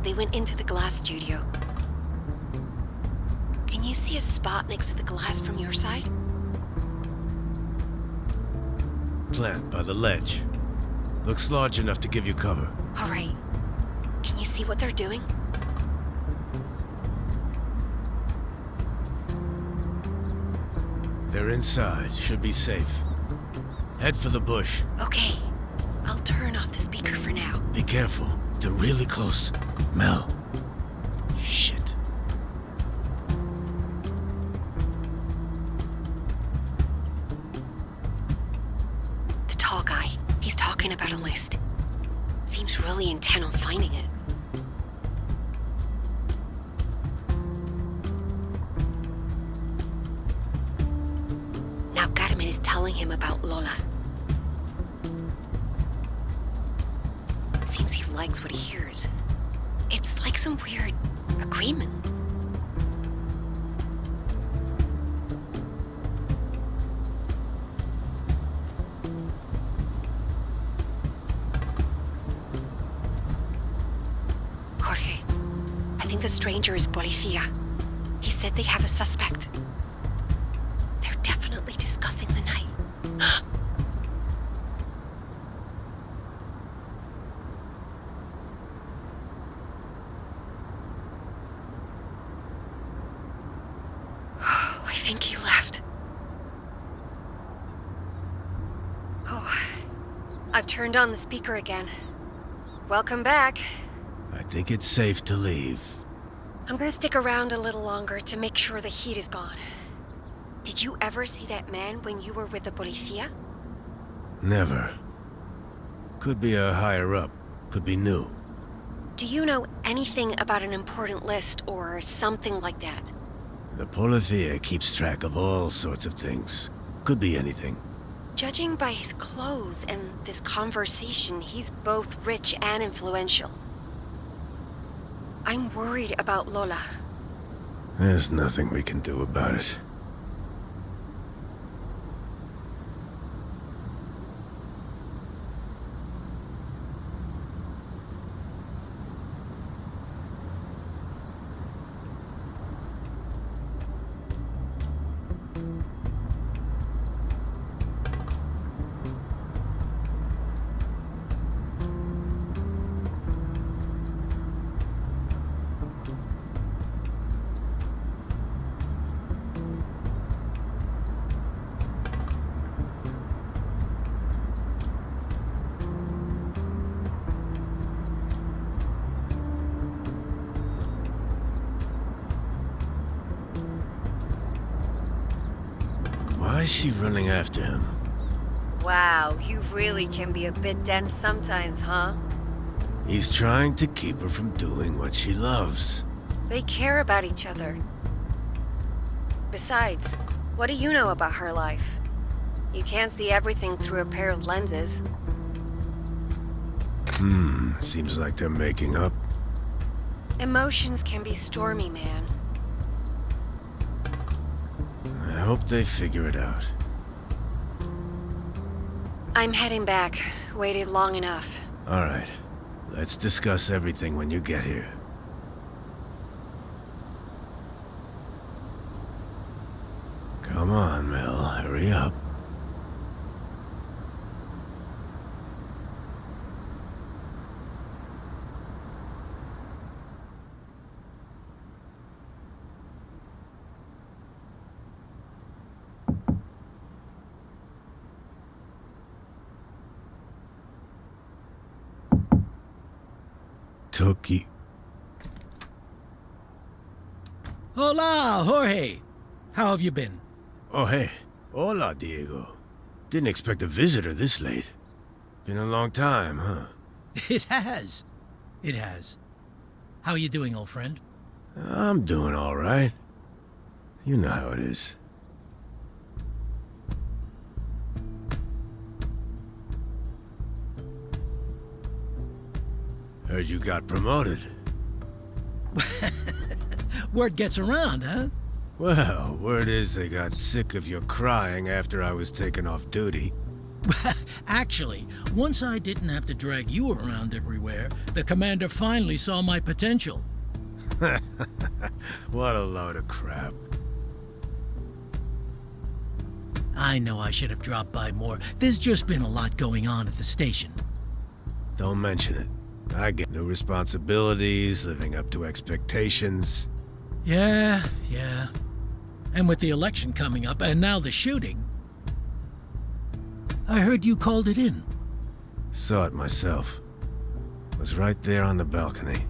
They went into the glass studio. Can you see a spot next to the glass from your side? Plant by the ledge. Looks large enough to give you cover. All right. Can you see what they're doing? They're inside. Should be safe. Head for the bush. Okay. I'll turn off the speaker for now. Be careful. They're really close. Mel. Shit. The tall guy. He's talking about a list. Seems really intent on finding it. Now Carmen is telling him about Lola. Seems he likes what he hears. It's like some weird agreement. Jorge, I think the stranger is policía. He said they have a suspect. They're definitely discussing the night. I think he left. Oh, I've turned on the speaker again. Welcome back. I think it's safe to leave. I'm gonna stick around a little longer to make sure the heat is gone. Did you ever see that man when you were with the policía? Never. Could be a higher up. Could be new. Do you know anything about an important list or something like that? The Policía keeps track of all sorts of things. Could be anything. Judging by his clothes and this conversation, he's both rich and influential. I'm worried about Lola. There's nothing we can do about it. Why is she running after him? Wow, you really can be a bit dense sometimes, huh? He's trying to keep her from doing what she loves. They care about each other. Besides, what do you know about her life? You can't see everything through a pair of lenses. Seems like they're making up. Emotions can be stormy, man. I hope they figure it out. I'm heading back. Waited long enough. All right. Let's discuss everything when you get here. Come on, Mel. Hurry up. Hola, Jorge. How have you been? Oh, hey. Hola, Diego. Didn't expect a visitor this late. Been a long time, huh? It has. It has. How are you doing, old friend? I'm doing all right. You know how it is. Heard you got promoted. Word gets around, huh? Well, word is they got sick of your crying after I was taken off duty. Actually, once I didn't have to drag you around everywhere, the commander finally saw my potential. What a load of crap. I know I should have dropped by more. There's just been a lot going on at the station. Don't mention it. I get new responsibilities, living up to expectations. Yeah. And with the election coming up, and now the shooting, I heard you called it in. Saw it myself. Was right there on the balcony.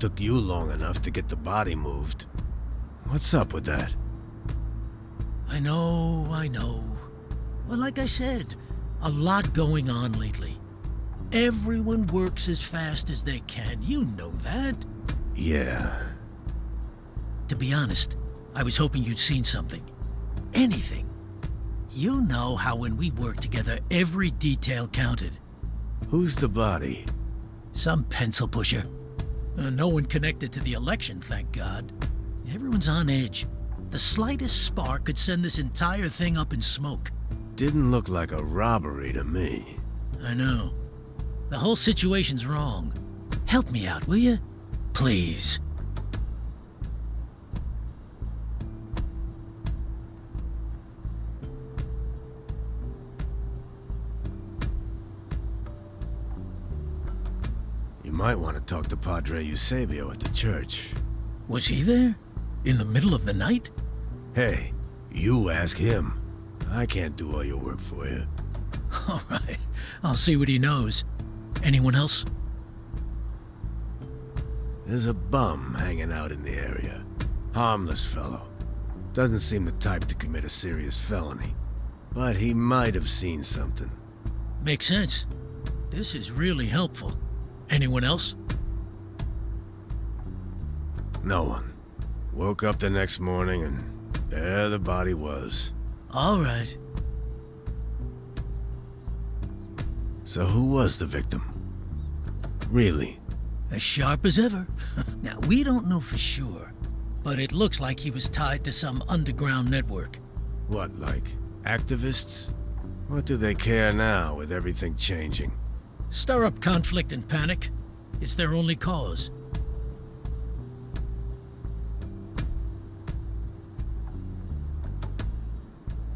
Took you long enough to get the body moved. What's up with that? I know. Well, like I said, a lot going on lately. Everyone works as fast as they can. You know that. Yeah. To be honest, I was hoping you'd seen something. Anything. You know how when we worked together, every detail counted. Who's the body? Some pencil pusher. No one connected to the election, thank God. Everyone's on edge. The slightest spark could send this entire thing up in smoke. Didn't look like a robbery to me. I know. The whole situation's wrong. Help me out, will you? Please. You might want to talk to Padre Eusebio at the church. Was he there? In the middle of the night? Hey, you ask him. I can't do all your work for you. All right. I'll see what he knows. Anyone else? There's a bum hanging out in the area. Harmless fellow. Doesn't seem the type to commit a serious felony. But he might have seen something. Makes sense. This is really helpful. Anyone else? No one. Woke up the next morning and there the body was. All right. So who was the victim? Really? As sharp as ever. Now, we don't know for sure, but it looks like he was tied to some underground network. What, like activists? What do they care now with everything changing? Stir up conflict and panic. It's their only cause.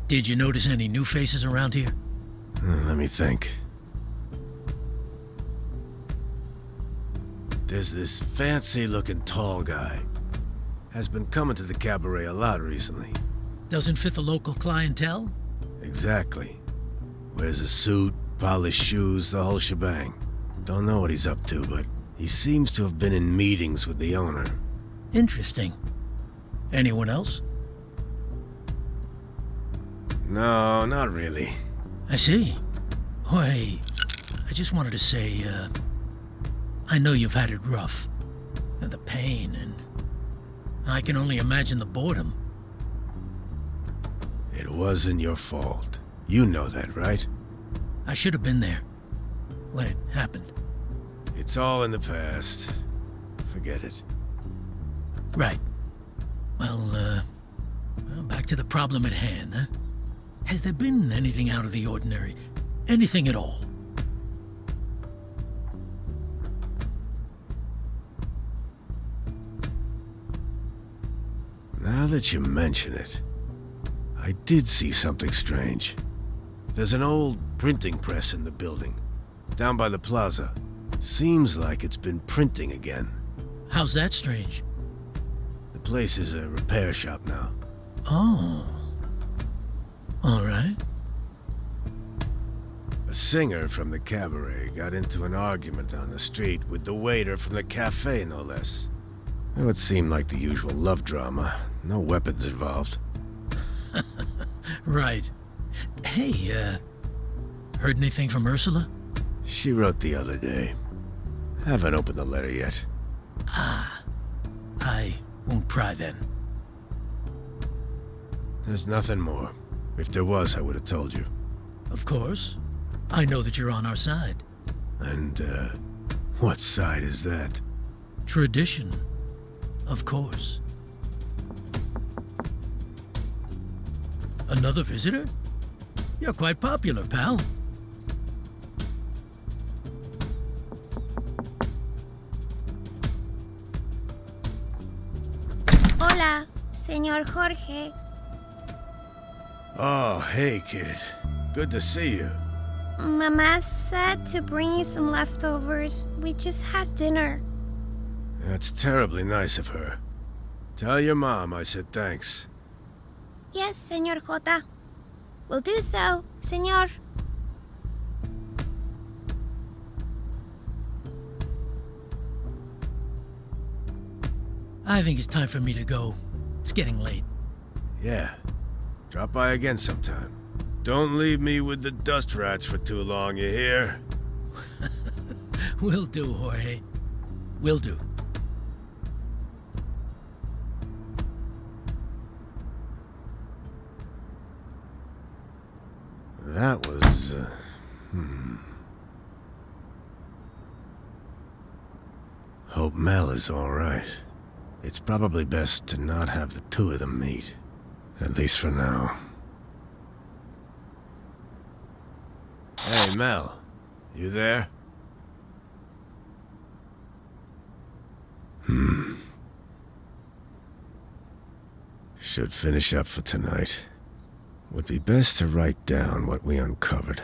Did you notice any new faces around here? Let me think. There's this fancy-looking tall guy. Has been coming to the cabaret a lot recently. Doesn't fit the local clientele? Exactly. Wears a suit, polished shoes, the whole shebang. Don't know what he's up to, but he seems to have been in meetings with the owner. Interesting. Anyone else? No, not really. I see. Oh, hey, I just wanted to say, I know you've had it rough. And the pain, and I can only imagine the boredom. It wasn't your fault. You know that, right? I should have been there when it happened. It's all in the past. Forget it. Right. Well, back to the problem at hand, huh? Has there been anything out of the ordinary? Anything at all? Now that you mention it, I did see something strange. There's an old printing press in the building, down by the plaza. Seems like it's been printing again. How's that strange? The place is a repair shop now. Oh. All right. A singer from the cabaret got into an argument on the street with the waiter from the cafe, no less. It would seem like the usual love drama. No weapons involved. Right. Hey, heard anything from Ursula? She wrote the other day. Haven't opened the letter yet. I won't pry then. There's nothing more. If there was, I would have told you. Of course. I know that you're on our side. And, what side is that? Tradition. Of course. Another visitor? You're quite popular, pal. Hola, señor Jorge. Oh, hey, kid. Good to see you. Mama said to bring you some leftovers. We just had dinner. That's terribly nice of her. Tell your mom I said thanks. Yes, señor Jota. Will do so, señor. I think it's time for me to go. It's getting late. Yeah. Drop by again sometime. Don't leave me with the dust rats for too long, you hear? Will do, Jorge. Will do. That was, Hope Mel is all right. It's probably best to not have the two of them meet. At least for now. Hey, Mel. You there? Should finish up for tonight. Would be best to write down what we uncovered.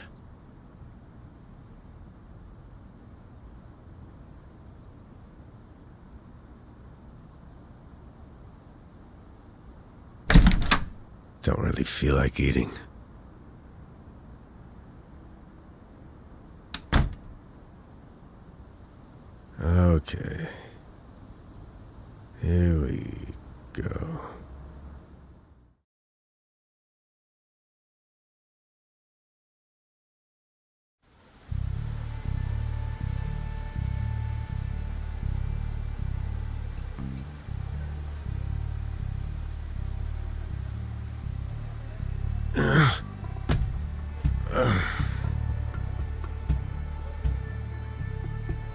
Don't really feel like eating. Okay. Here we go.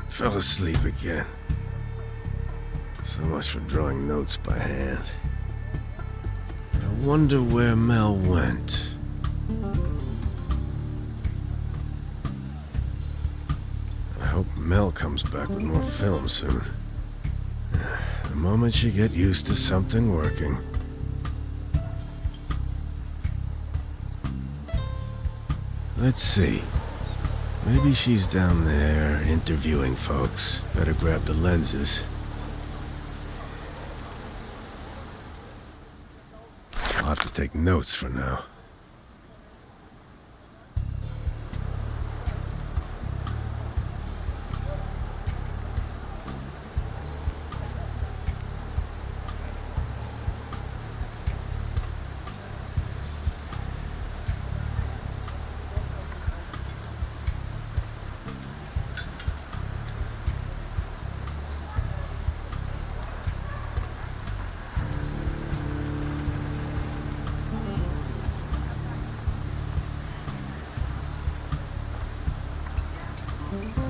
Fell asleep again. So much for drawing notes by hand. I wonder where Mel went. I hope Mel comes back with more film soon. The moment she get used to something working. Let's see. Maybe she's down there interviewing folks. Better grab the lenses. I'll have to take notes for now.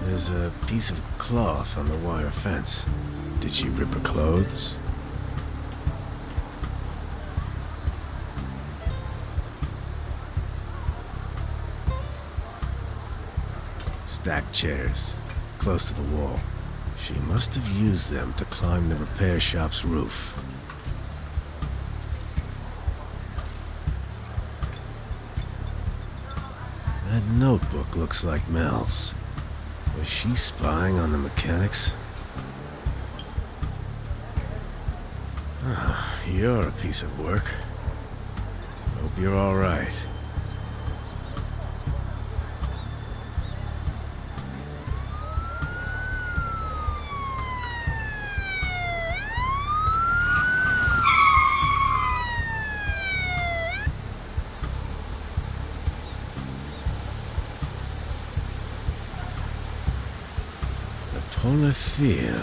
There's a piece of cloth on the wire fence. Did she rip her clothes? Stacked chairs, close to the wall. She must have used them to climb the repair shop's roof. That notebook looks like Mel's. Was she spying on the mechanics? Ah, you're a piece of work. Hope you're all right. Polythea.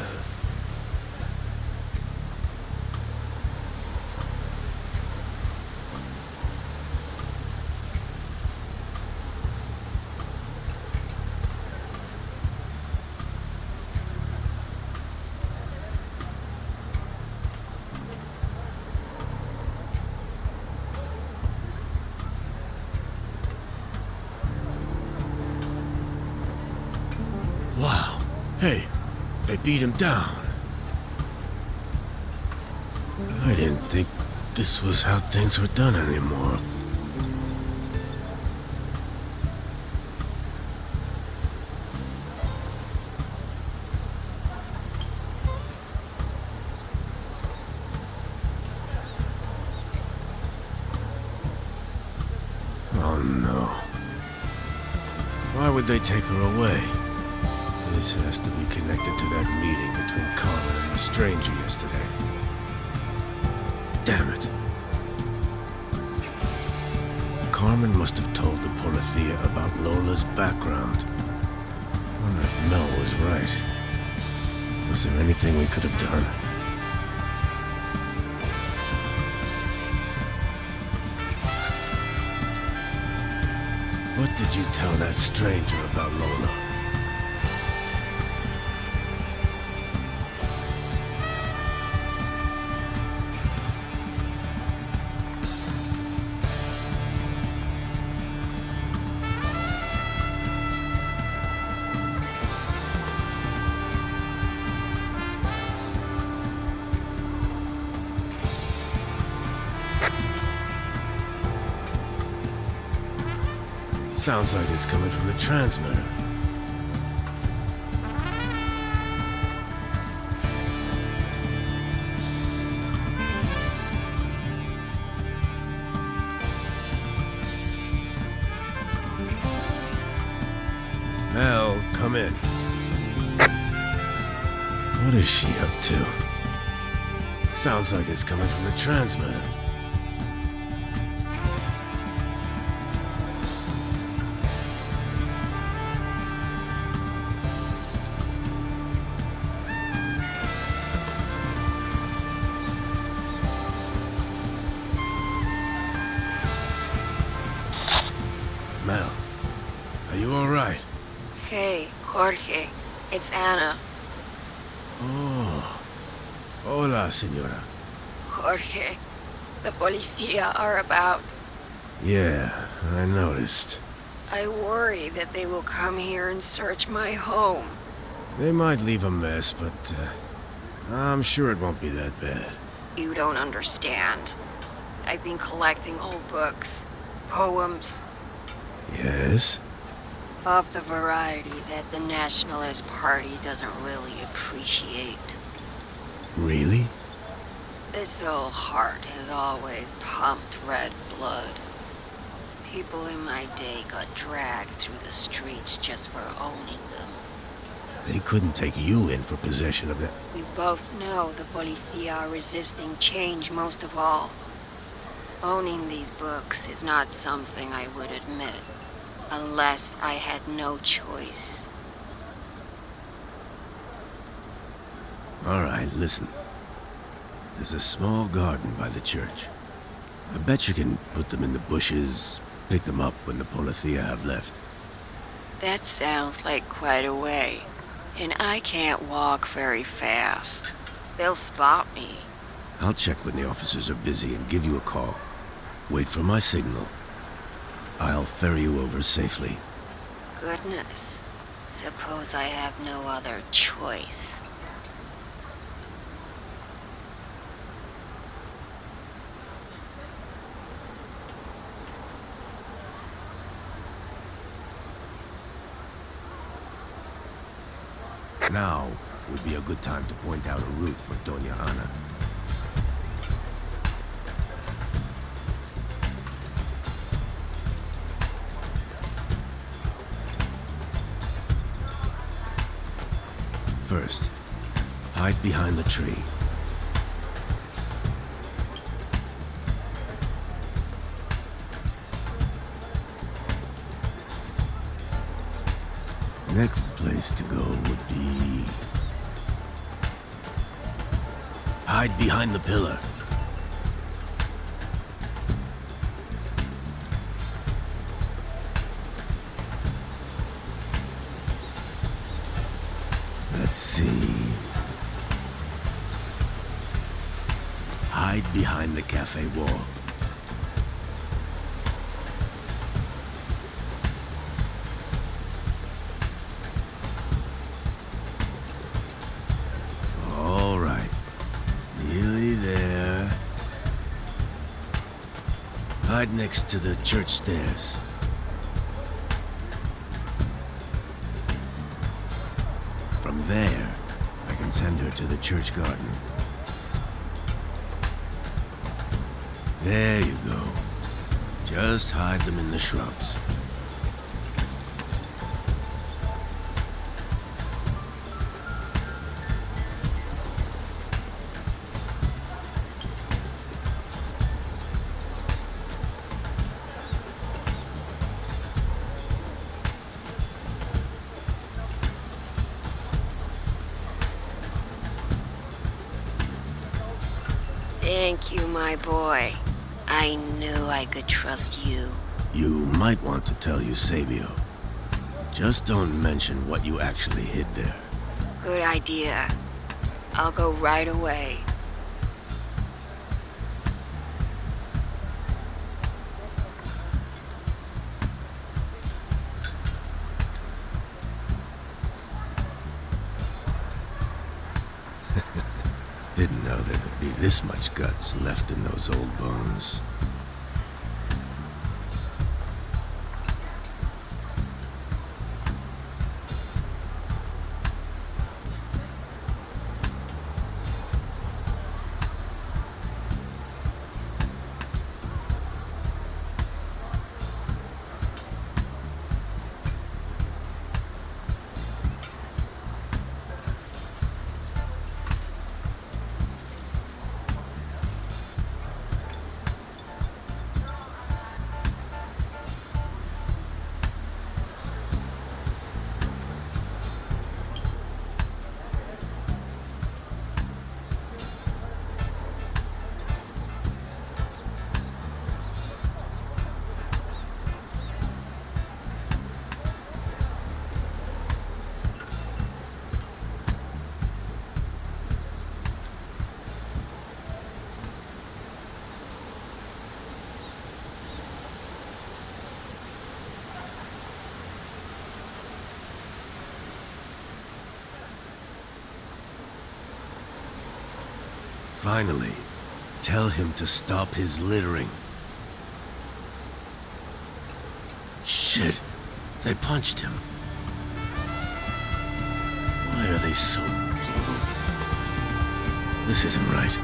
Wow. Hey, they beat him down. I didn't think this was how things were done anymore. Oh no. Why would they take her away? This has to be connected to that meeting between Carmen and the stranger yesterday. Damn it. Carmen must have told the Polythea about Lola's background. Wonder if Mel was right. Was there anything we could have done? What did you tell that stranger about Lola? Sounds like it's coming from the transmitter. Mel, come in. What is she up to? Sounds like it's coming from the transmitter. Mel, are you all right? Hey, Jorge. It's Anna. Oh. Hola, señora. Jorge, the Policía are about. Yeah, I noticed. I worry that they will come here and search my home. They might leave a mess, but I'm sure it won't be that bad. You don't understand. I've been collecting old books, poems, Yes? of the variety that the Nationalist Party doesn't really appreciate. Really? This old heart has always pumped red blood. People in my day got dragged through the streets just for owning them. They couldn't take you in for possession of that. We both know the Policía are resisting change most of all. Owning these books is not something I would admit, unless I had no choice. All right, listen. There's a small garden by the church. I bet you can put them in the bushes, pick them up when the Polythea have left. That sounds like quite a way, and I can't walk very fast. They'll spot me. I'll check when the officers are busy and give you a call. Wait for my signal. I'll ferry you over safely. Goodness. Suppose I have no other choice. Now would be a good time to point out a route for Doña Ana. First, hide behind the tree. Next place to go would be Hide behind the pillar. Let's see. Hide behind the cafe wall. All right. Nearly there. Hide next to the church stairs. From there, I can send her to the church garden. There you go. Just hide them in the shrubs. Thank you, my boy. I knew I could trust you. You might want to tell Eusebio. Just don't mention what you actually hid there. Good idea. I'll go right away. Didn't know there could be this much guts left in those old bones. Finally, tell him to stop his littering. Shit, they punched him. Why are they so brutal? This isn't right.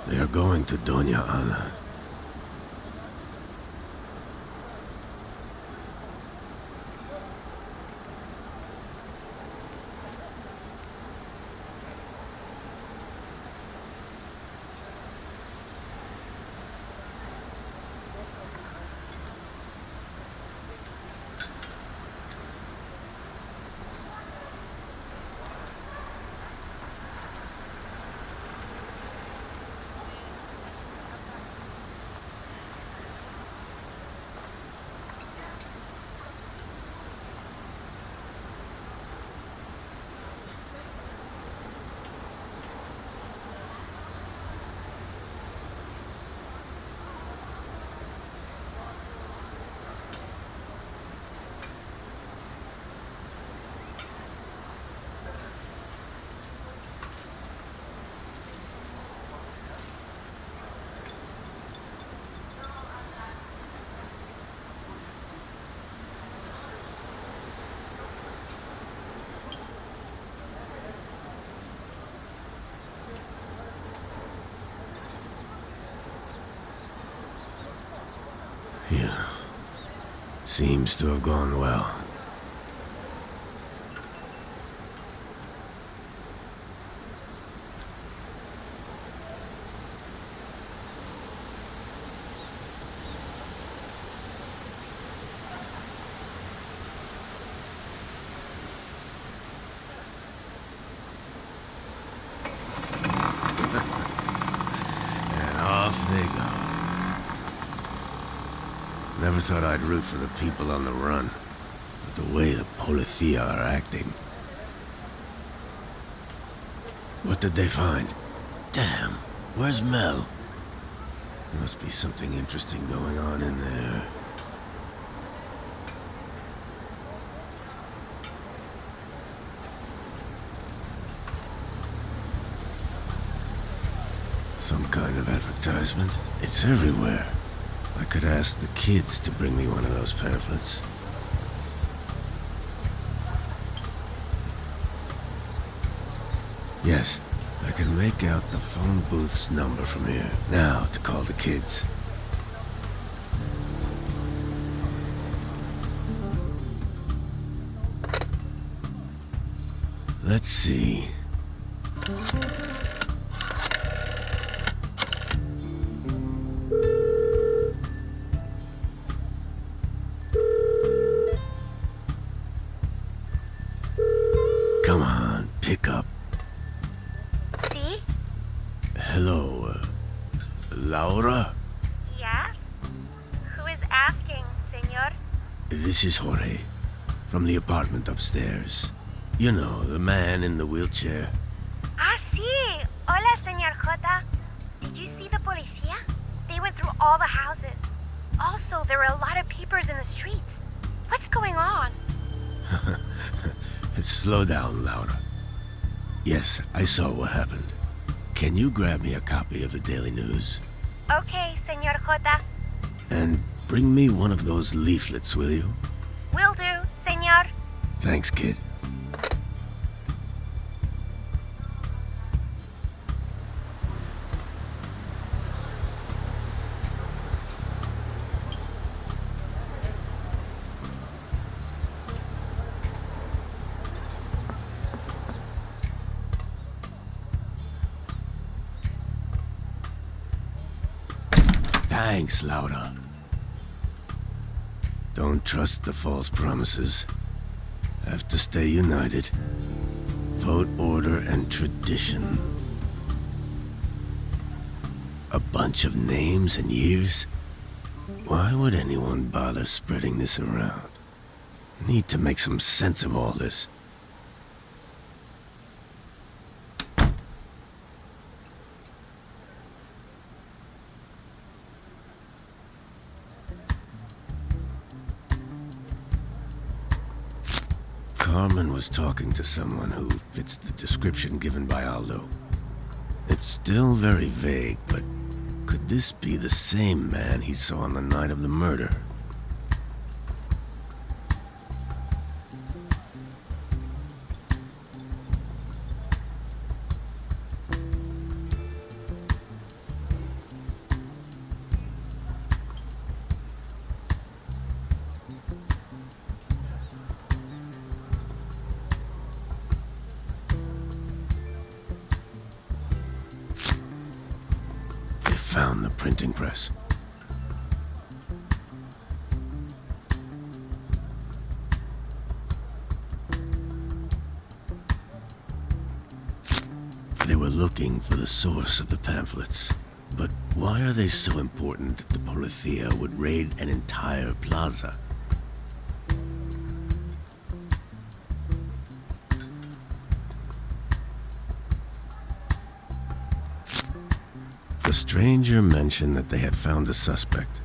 They are going to Doña Ana. Yeah. Seems to have gone well. And off they go. Never thought I'd root for the people on the run, but the way the Policía are acting. What did they find? Damn, where's Mel? Must be something interesting going on in there. Some kind of advertisement. It's everywhere. I could ask the kids to bring me one of those pamphlets. Yes, I can make out the phone booth's number from here. Now to call the kids. Let's see. Come on, pick up. See? Hello, Laura? Yes? Who is asking, senor? This is Jorge, from the apartment upstairs. You know, the man in the wheelchair. Ah, sí. Hola, senor Jota. Did you see the policía? They went through all the houses. Also, there were a lot of peepers in the streets. What's going on? Slow down, Laura. Yes, I saw what happened. Can you grab me a copy of the Daily News? Okay, senor Jota. And bring me one of those leaflets, will you? Will do, senor. Thanks, kid. Thanks, Laura. Don't trust the false promises. Have to stay united. Vote, order, and tradition. A bunch of names and years? Why would anyone bother spreading this around? Need to make some sense of all this. Carmen was talking to someone who fits the description given by Aldo. It's still very vague, but could this be the same man he saw on the night of the murder? Found the printing press. They were looking for the source of the pamphlets. But why are they so important that the Policía would raid an entire plaza? The stranger mentioned that they had found a suspect.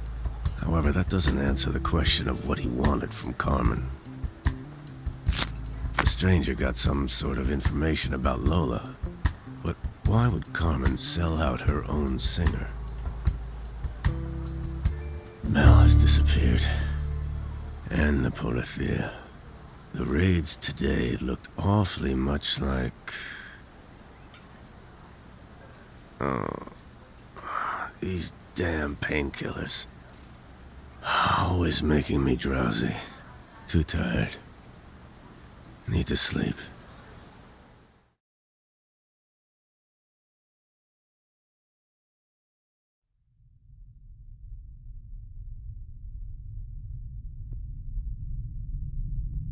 However, that doesn't answer the question of what he wanted from Carmen. The stranger got some sort of information about Lola, but why would Carmen sell out her own singer? Mel has disappeared, and the Policía. The raids today looked awfully much like... Oh... These damn painkillers. Always making me drowsy. Too tired. Need to sleep.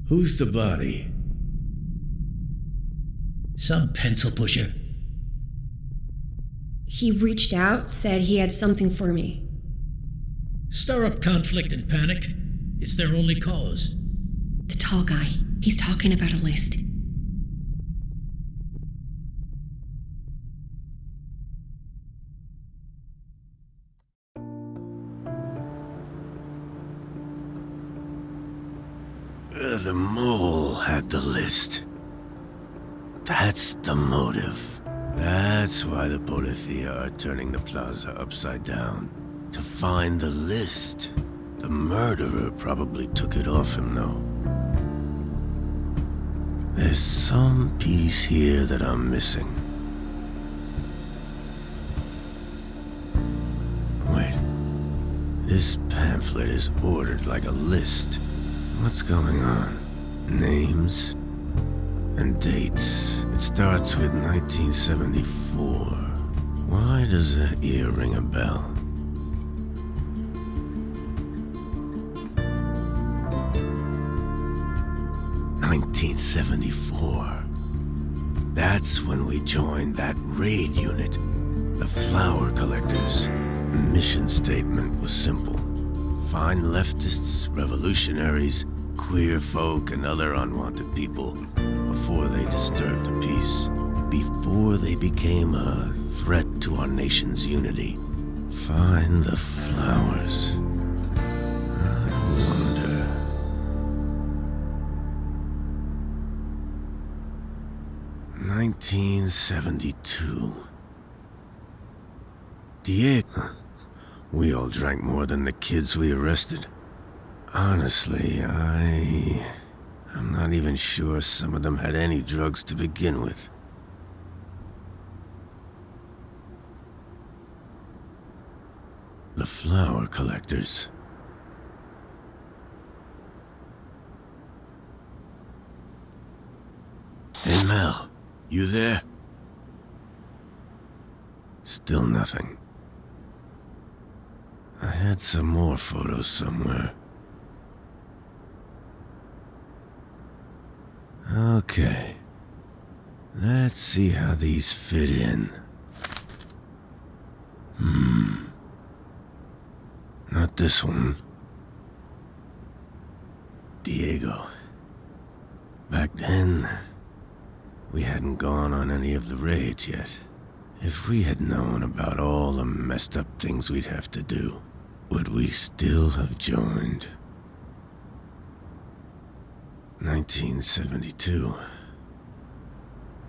Who's the body? Some pencil pusher. He reached out, said he had something for me. Stir up conflict and panic. It's their only cause. The tall guy. He's talking about a list. The mole had the list. That's the motive. That's why the Policía are turning the plaza upside down. To find the list. The murderer probably took it off him, though. There's some piece here that I'm missing. Wait. This pamphlet is ordered like a list. What's going on? Names and dates. It starts with 1974. Why does that year ring a bell? '74. That's when we joined that raid unit, the flower collectors. Mission statement was simple. Find leftists, revolutionaries, queer folk, and other unwanted people before they disturbed the peace, before they became a threat to our nation's unity. Find the flowers. I wonder. '72. Diego. We all drank more than the kids we arrested. Honestly, I'm not even sure some of them had any drugs to begin with. The flower collectors. Hey, Mel, you there? Still nothing. I had some more photos somewhere. Okay. Let's see how these fit in. Not this one. Diego. Back then, we hadn't gone on any of the raids yet. If we had known about all the messed up things we'd have to do, would we still have joined? 1972.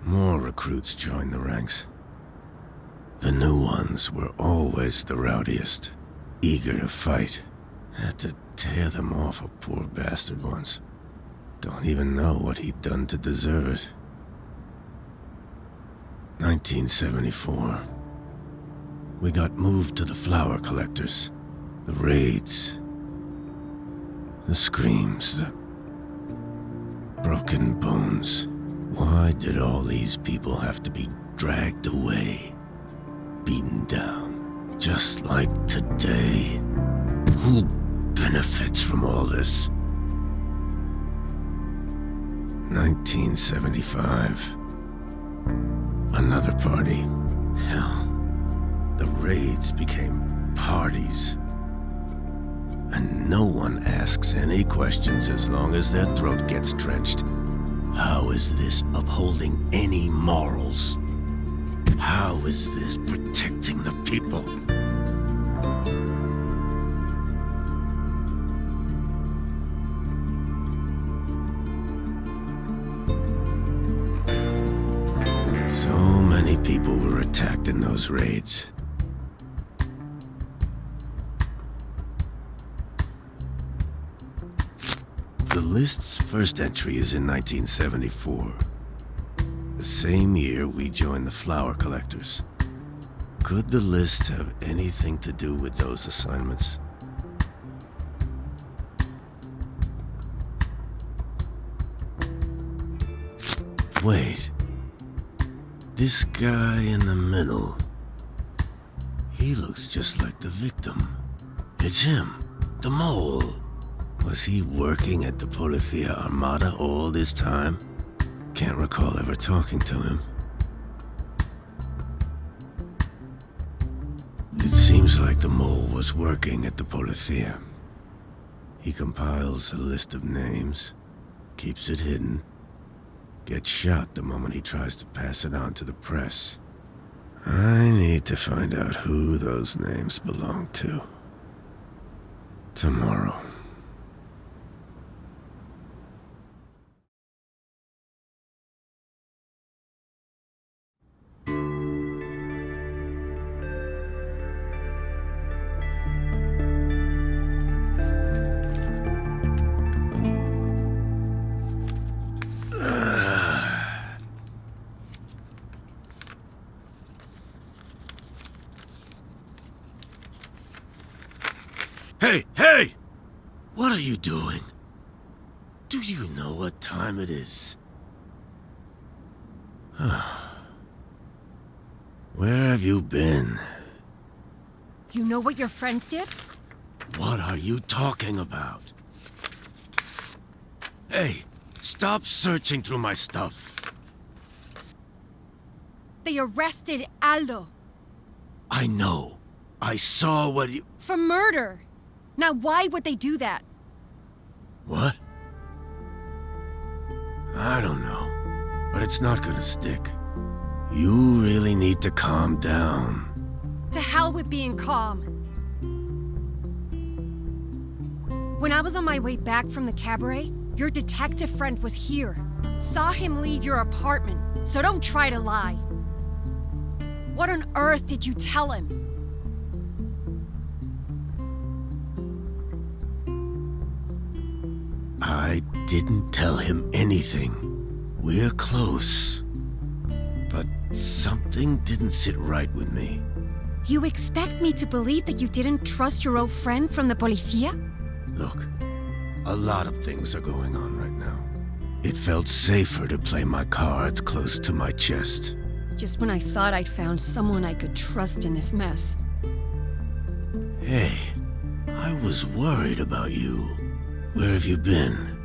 More recruits joined the ranks. The new ones were always the rowdiest, eager to fight. Had to tear them off a poor bastard once. Don't even know what he'd done to deserve it. 1974. We got moved to the flower collectors. The raids. The screams, the broken bones. Why did all these people have to be dragged away? Beaten down. Just like today. Who benefits from all this? 1975. Another party. Hell, the raids became parties. And no one asks any questions as long as their throat gets drenched. How is this upholding any morals? How is this protecting the people? So many people were attacked in those raids. The list's first entry is in 1974. The same year we joined the flower collectors. Could the list have anything to do with those assignments? Wait. This guy in the middle. He looks just like the victim. It's him, the mole. Was he working at the Policía Armada all this time? Can't recall ever talking to him. It seems like the mole was working at the Policía. He compiles a list of names, keeps it hidden, gets shot the moment he tries to pass it on to the press. I need to find out who those names belong to. Tomorrow. Hey, hey! What are you doing? Do you know what time it is? Where have you been? You know what your friends did? What are you talking about? Hey, stop searching through my stuff. They arrested Aldo. I know. I saw what you... For murder. Now why would they do that? What? I don't know. But it's not gonna stick. You really need to calm down. To hell with being calm. When I was on my way back from the cabaret, your detective friend was here. Saw him leave your apartment, so don't try to lie. What on earth did you tell him? I didn't tell him anything. We're close. But something didn't sit right with me. You expect me to believe that you didn't trust your old friend from the Policía? Look, a lot of things are going on right now. It felt safer to play my cards close to my chest. Just when I thought I'd found someone I could trust in this mess. Hey, I was worried about you. Where have you been?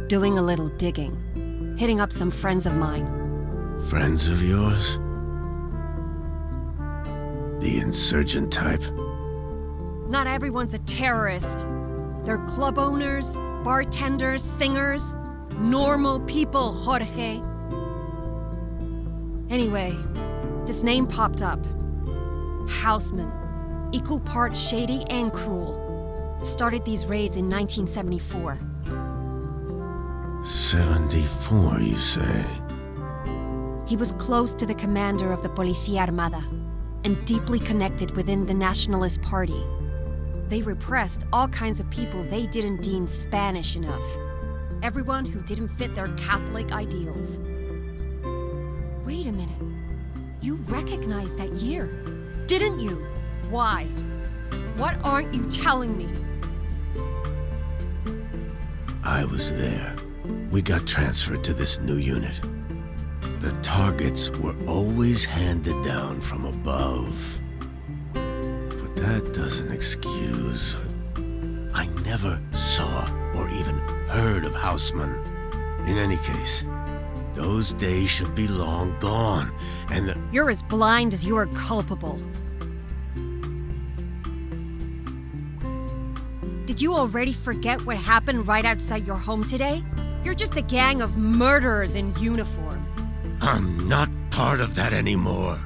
Doing a little digging. Hitting up some friends of mine. Friends of yours? The insurgent type? Not everyone's a terrorist. They're club owners, bartenders, singers. Normal people, Jorge. Anyway, this name popped up. Houseman. Equal parts shady and cruel. Started these raids in 1974. 74, you say? He was close to the commander of the Policía Armada and deeply connected within the Nationalist Party. They repressed all kinds of people they didn't deem Spanish enough. Everyone who didn't fit their Catholic ideals. Wait a minute. You recognized that year, didn't you? Why? What aren't you telling me? I was there. We got transferred to this new unit. The targets were always handed down from above. But that doesn't excuse... I never saw or even heard of Houseman. In any case, those days should be long gone, and the... You're as blind as you are culpable. Did you already forget what happened right outside your home today? You're just a gang of murderers in uniform. I'm not part of that anymore.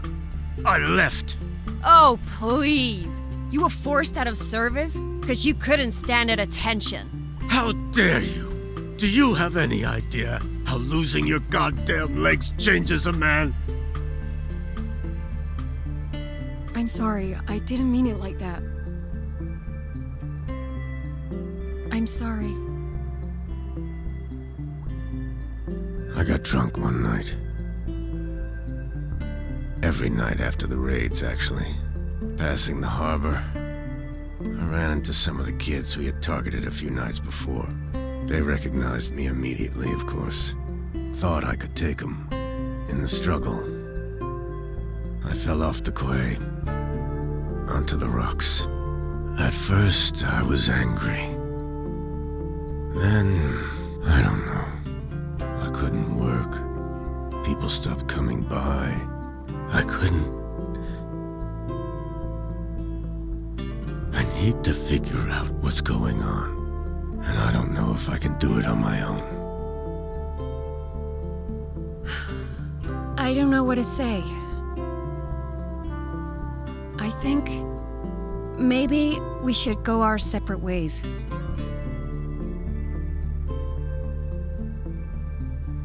I left. Oh, please. You were forced out of service because you couldn't stand at attention. How dare you? Do you have any idea how losing your goddamn legs changes a man? I'm sorry. I didn't mean it like that. I'm sorry. I got drunk one night. Every night after the raids, actually. Passing the harbor. I ran into some of the kids we had targeted a few nights before. They recognized me immediately, of course. Thought I could take them. In the struggle, I fell off the quay, onto the rocks. At first, I was angry. Then, I don't know. I couldn't work. People stopped coming by. I couldn't. I need to figure out what's going on, and I don't know if I can do it on my own. I don't know what to say. I think maybe we should go our separate ways.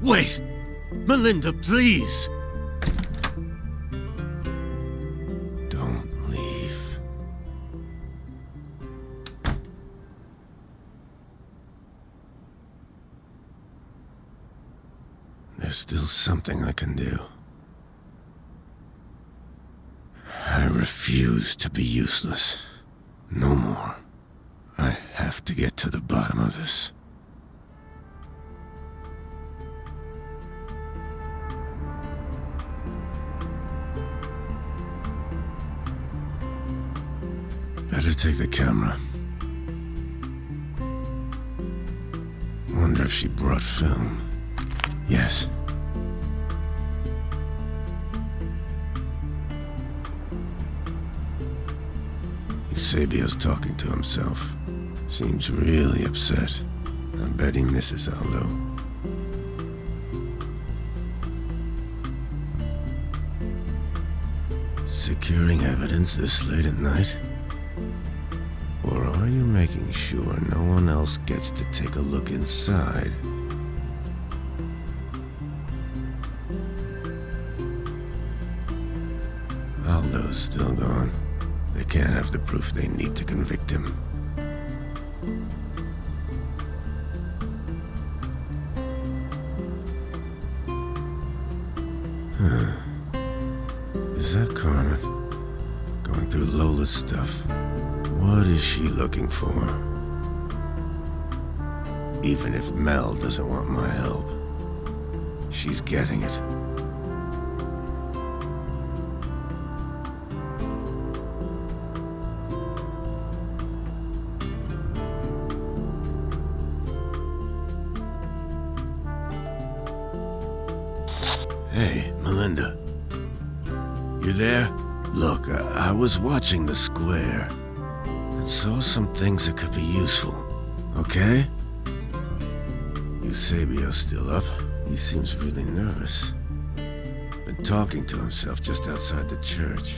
Wait! Melinda, please! Don't leave. There's still something I can do. I refuse to be useless. No more. I have to get to the bottom of this. Better take the camera. Wonder if she brought film. Yes. Eusebio's talking to himself. Seems really upset. I bet he misses Aldo. Securing evidence this late at night? Or are you making sure no one else gets to take a look inside? Aldo's still gone. They can't have the proof they need to convict him. Is that Carmen? Going through Lola's stuff. What is she looking for? Even if Mel doesn't want my help, she's getting it. Hey, Melinda. You there? Look, I was watching the square and saw some things that could be useful, okay? Eusebio's still up. He seems really nervous. Been talking to himself just outside the church.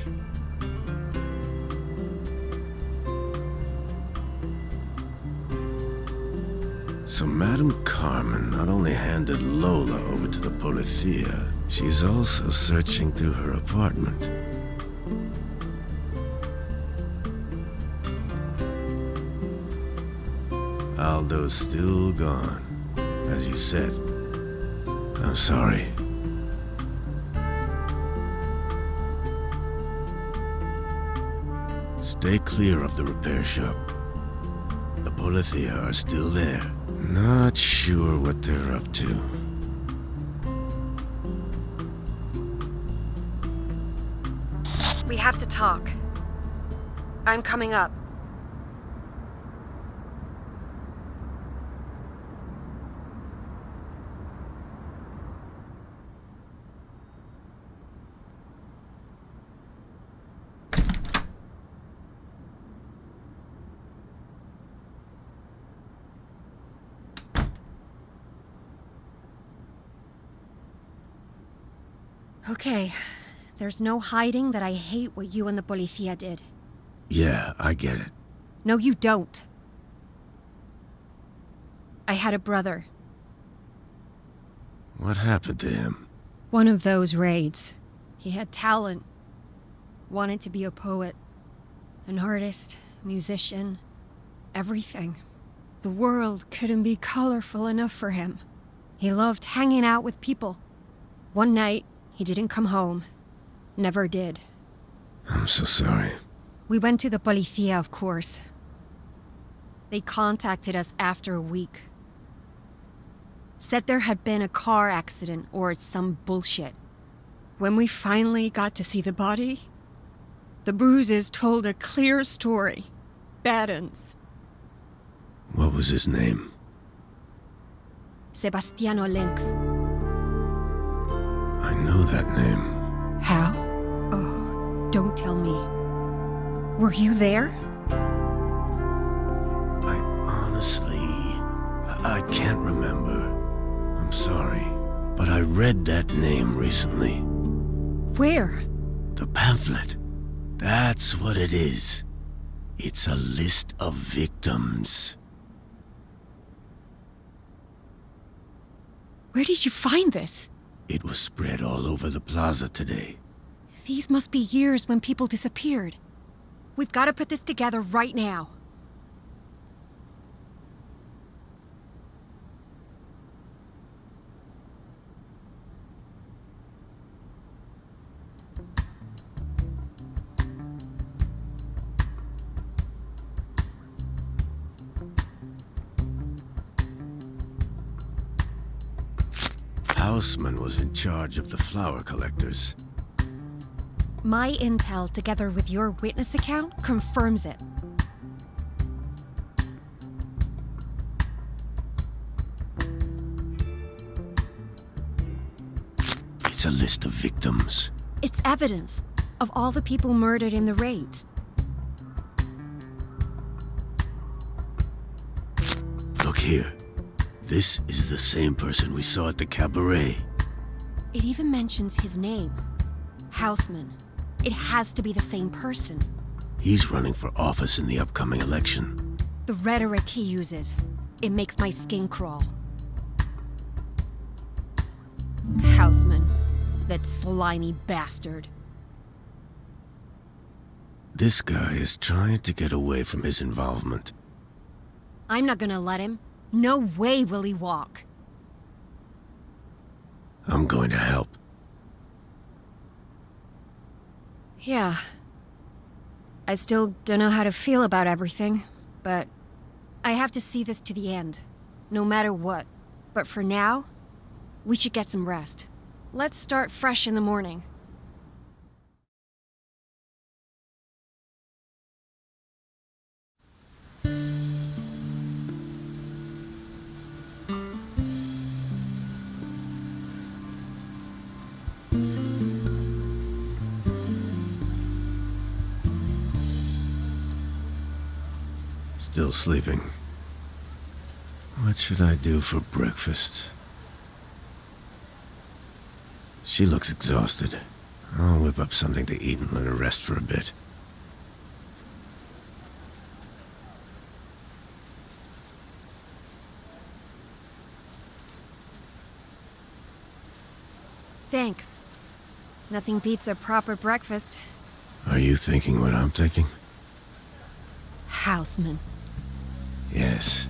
So Madame Carmen not only handed Lola over to the Policia, she's also searching through her apartment. Aldo's still gone, as you said. I'm sorry. Stay clear of the repair shop. The Policia are still there. Not sure what they're up to. We have to talk. I'm coming up. Okay, there's no hiding that I hate what you and the Policia did. Yeah, I get it. No, you don't. I had a brother. What happened to him? One of those raids. He had talent. Wanted to be a poet. An artist, musician, everything. The world couldn't be colorful enough for him. He loved hanging out with people. One night, he didn't come home. Never did. I'm so sorry. We went to the Policia, of course. They contacted us after a week. Said there had been a car accident or some bullshit. When we finally got to see the body, the bruises told a clear story. Bad ends. What was his name? Sebastiano Lynx. I know that name. How? Oh, don't tell me. Were you there? I honestly... I can't remember. I'm sorry. But I read that name recently. Where? The pamphlet. That's what it is. It's a list of victims. Where did you find this? It was spread all over the plaza today. These must be years when people disappeared. We've got to put this together right now. Houseman was in charge of the flower collectors. My intel, together with your witness account, confirms it. It's a list of victims. It's evidence of all the people murdered in the raids. Look here. This is the same person we saw at the cabaret. It even mentions his name. Houseman. It has to be the same person. He's running for office in the upcoming election. The rhetoric he uses, it makes my skin crawl. Houseman. That slimy bastard. This guy is trying to get away from his involvement. I'm not gonna let him. No way will he walk. I'm going to help. Yeah. I still don't know how to feel about everything, but I have to see this to the end, no matter what. But for now, we should get some rest. Let's start fresh in the morning. Still sleeping. What should I do for breakfast? She looks exhausted. I'll whip up something to eat and let her rest for a bit. Thanks. Nothing beats a proper breakfast. Are you thinking what I'm thinking? Houseman. Yes.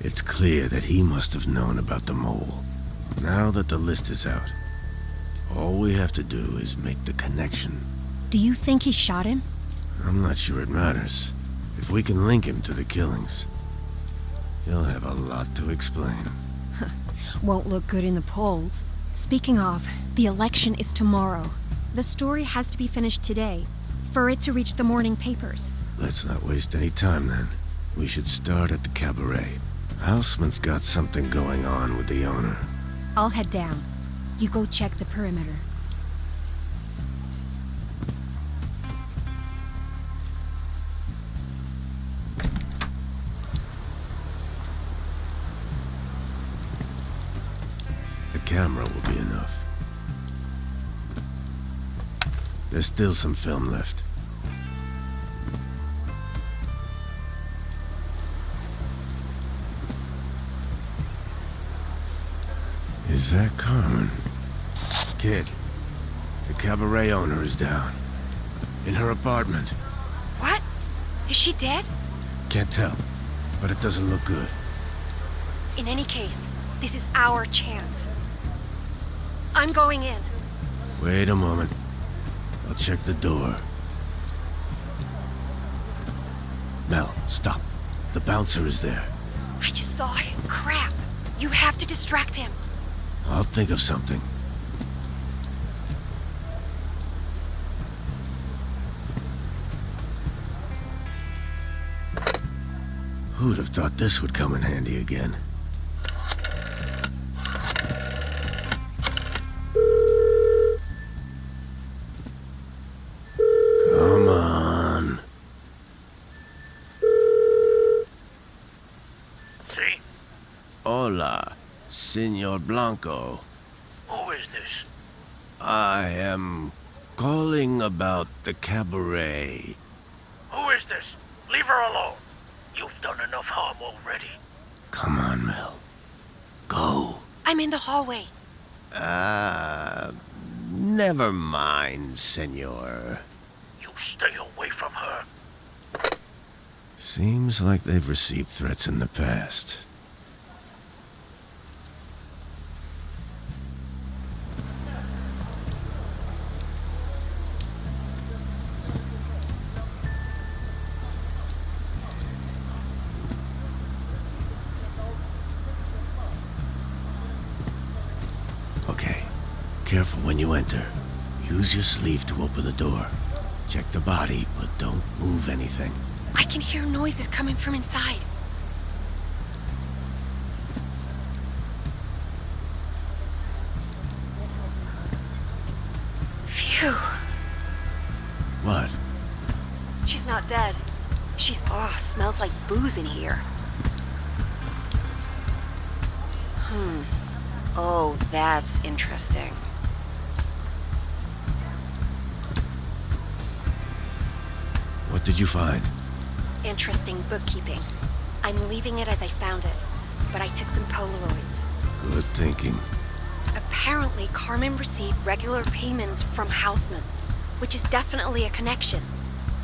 It's clear that he must have known about the mole. Now that the list is out, all we have to do is make the connection. Do you think he shot him? I'm not sure it matters. If we can link him to the killings, he'll have a lot to explain. Won't look good in the polls. Speaking of, the election is tomorrow. The story has to be finished today, for it to reach the morning papers. Let's not waste any time then. We should start at the cabaret. Houseman's got something going on with the owner. I'll head down. You go check the perimeter. The camera will be enough. There's still some film left. Is that Carmen? Kid, the cabaret owner is down. In her apartment. What? Is she dead? Can't tell, but it doesn't look good. In any case, this is our chance. I'm going in. Wait a moment. I'll check the door. Mel, stop. The bouncer is there. I just saw him. Crap. You have to distract him. I'll think of something. Who'd have thought this would come in handy again? Come on. See? Hola, Senor Blanco. Who is this? I am calling about the cabaret. Who is this? Leave her alone. You've done enough harm already. Come on, Mel. Go. I'm in the hallway. Never mind, senor. You stay away from her. Seems like they've received threats in the past. Okay, careful when you enter. Use your sleeve to open the door. Check the body, but don't move anything. I can hear noises coming from inside. Phew. What? She's not dead. Smells like booze in here. Oh, that's interesting. What did you find? Interesting bookkeeping. I'm leaving it as I found it, but I took some Polaroids. Good thinking. Apparently, Carmen received regular payments from Houseman, which is definitely a connection.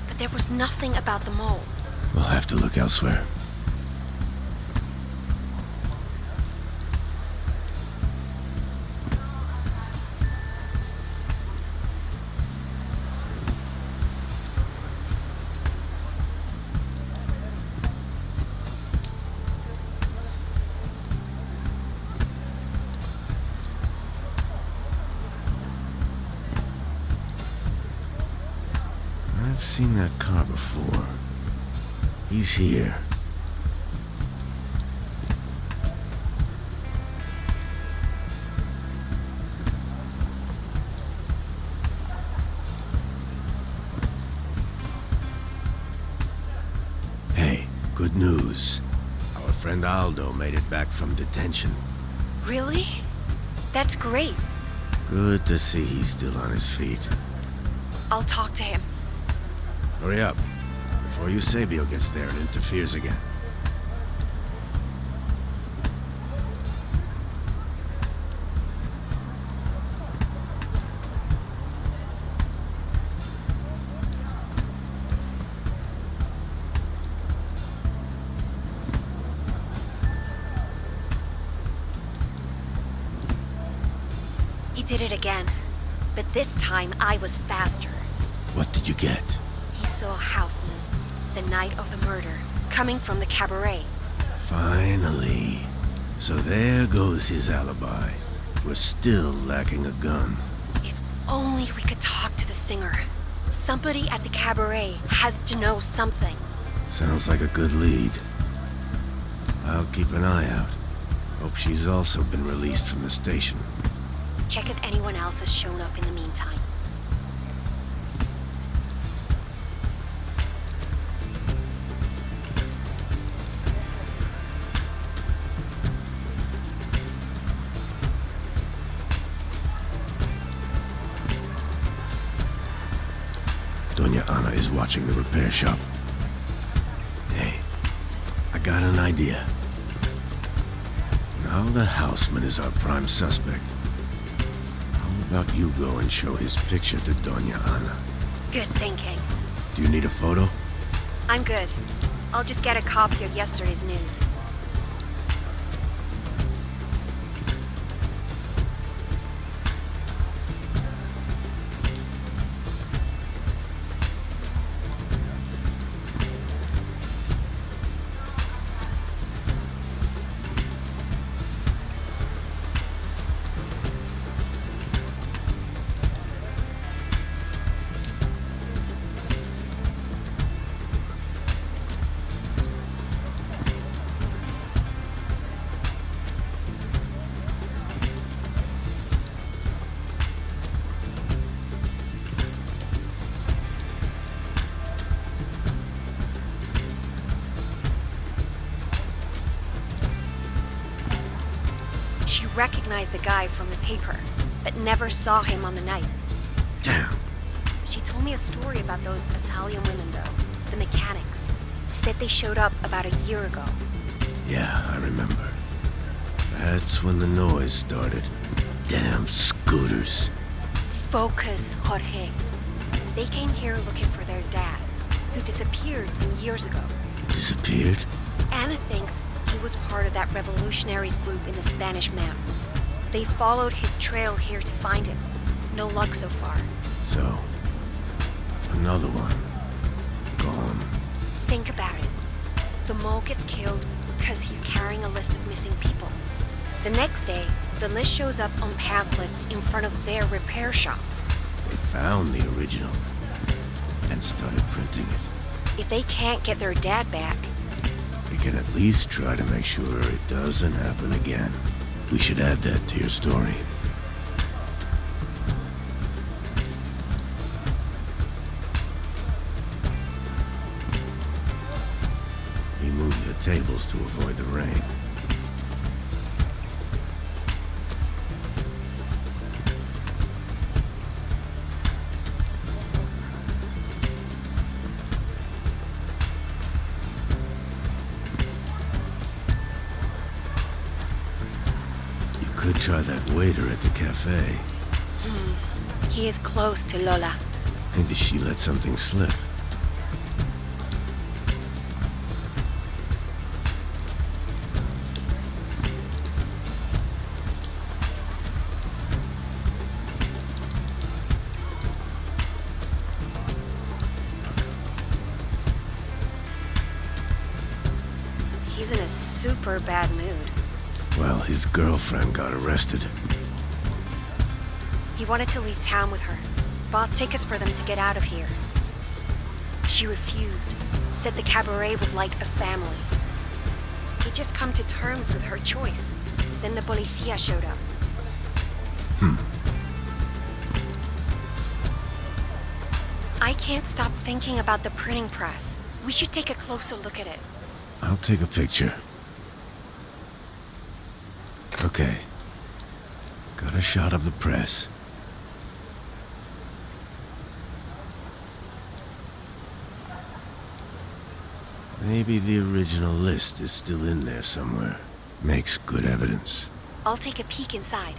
But there was nothing about the mole. We'll have to look elsewhere. I've seen that car before. He's here. Hey, good news. Our friend Aldo made it back from detention. Really? That's great. Good to see he's still on his feet. I'll talk to him. Hurry up, before Eusebio gets there and interferes again. He did it again, but this time I was faster. What did you get? He saw Houseman, the night of the murder, coming from the cabaret. Finally. So there goes his alibi. We're still lacking a gun. If only we could talk to the singer. Somebody at the cabaret has to know something. Sounds like a good lead. I'll keep an eye out. Hope she's also been released from the station. Check if anyone else has shown up in the meantime. Doña Ana is watching the repair shop. Hey, I got an idea. Now that Houseman is our prime suspect, how about you go and show his picture to Doña Ana? Good thinking. Do you need a photo? I'm good. I'll just get a copy of yesterday's news. recognized the guy from the paper, but never saw him on the night. Damn. She told me a story about those Italian women, though, the mechanics. Said they showed up about a year ago. Yeah, I remember. That's when the noise started. Damn scooters. Focus, Jorge. They came here looking for their dad, who disappeared some years ago. Disappeared? Anna thinks he was part of that revolutionaries group in the Spanish mountains. They followed his trail here to find him. No luck so far. So, another one. Gone. Think about it. The mole gets killed because he's carrying a list of missing people. The next day, the list shows up on pamphlets in front of their repair shop. They found the original and started printing it. If they can't get their dad back, You can at least try to make sure it doesn't happen again. We should add that to your story. He moved the tables to avoid the rain. Could try that waiter at the cafe. he is close to Lola. Maybe she let something slip. He's in a super bad mood. Well, his girlfriend got arrested. He wanted to leave town with her. Bought tickets for them to get out of here. She refused. Said the cabaret was like a family. He'd just come to terms with her choice. Then the policía showed up. I can't stop thinking about the printing press. We should take a closer look at it. I'll take a picture. Okay. Got a shot of the press. Maybe the original list is still in there somewhere. Makes good evidence. I'll take a peek inside.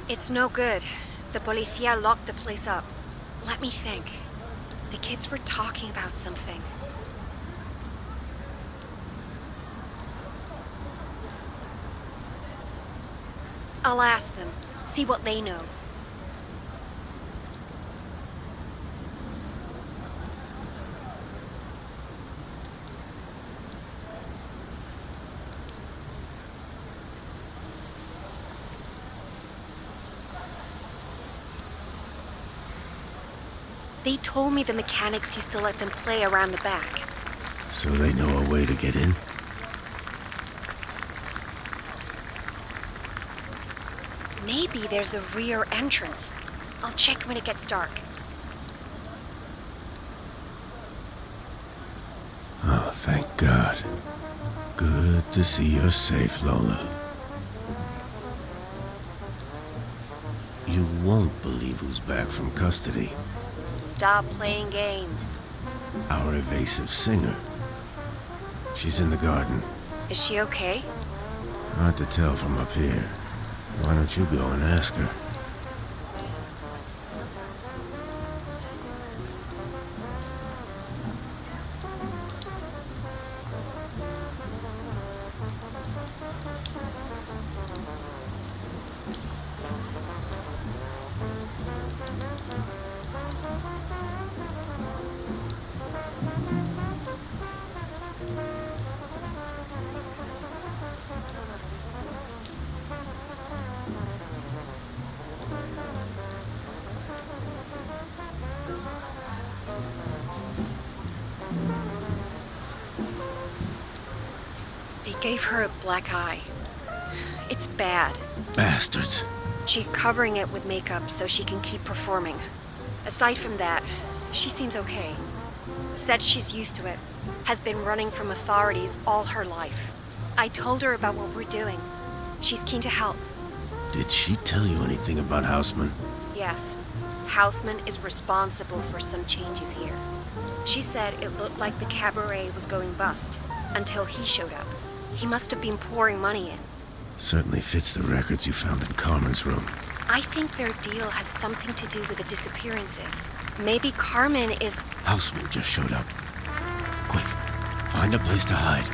It's no good. The policía locked the place up. Let me think. The kids were talking about something. I'll ask them, see what they know. They told me the mechanics used to let them play around the back. So they know a way to get in? Maybe there's a rear entrance. I'll check when it gets dark. Oh, thank God. Good to see you're safe, Lola. You won't believe who's back from custody. Stop playing games. Our evasive singer. She's in the garden. Is she okay? Hard to tell from up here. Why don't you go and ask her? They gave her a black eye. It's bad. Bastards. She's covering it with makeup so she can keep performing. Aside from that, She seems okay. Said she's used to it. Has been running from authorities all her life. I told her about what we're doing. She's keen to help. Did she tell you anything about Houseman? Yes. Houseman is responsible for some changes here. She said it looked like the cabaret was going bust until he showed up. He must have been pouring money in. Certainly fits the records you found in Carmen's room. I think their deal has something to do with the disappearances. Maybe Carmen is... Houseman just showed up. Quick, find a place to hide.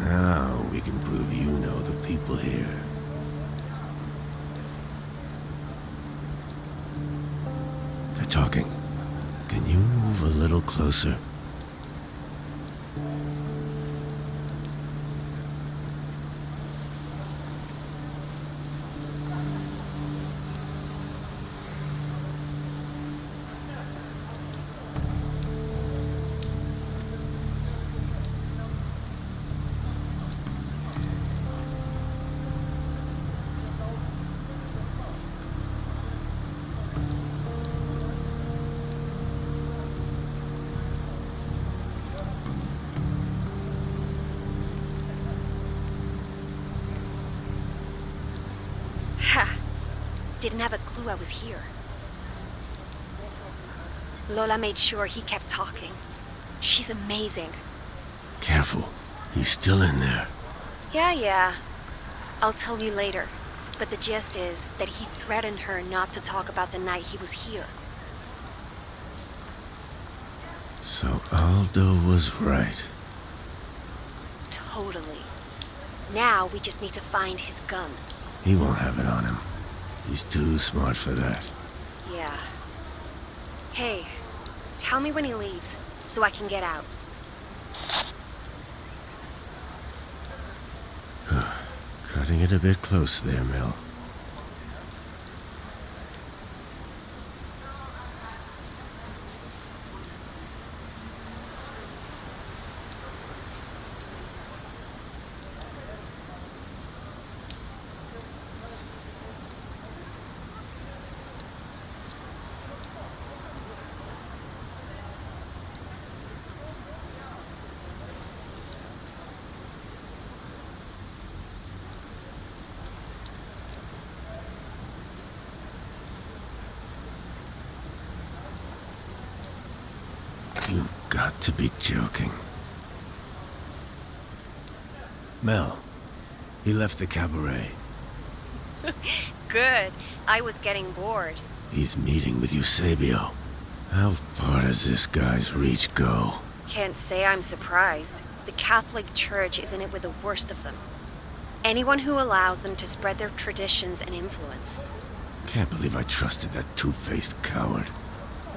Now we can prove you know the people here. They're talking. Can you move a little closer? Ha! Didn't have a clue I was here. Lola made sure he kept talking. She's amazing. Careful. He's still in there. Yeah. I'll tell you later. But the gist is that he threatened her not to talk about the night he was here. So Aldo was right. Totally. Now we just need to find his gun. He won't have it on him. He's too smart for that. Yeah. Hey, tell me when he leaves, so I can get out. Cutting it a bit close there, Mel. You got to be joking. Mel, he left the cabaret. Good. I was getting bored. He's meeting with Eusebio. How far does this guy's reach go? Can't say I'm surprised. The Catholic Church is in it with the worst of them. Anyone who allows them to spread their traditions and influence. Can't believe I trusted that two-faced coward.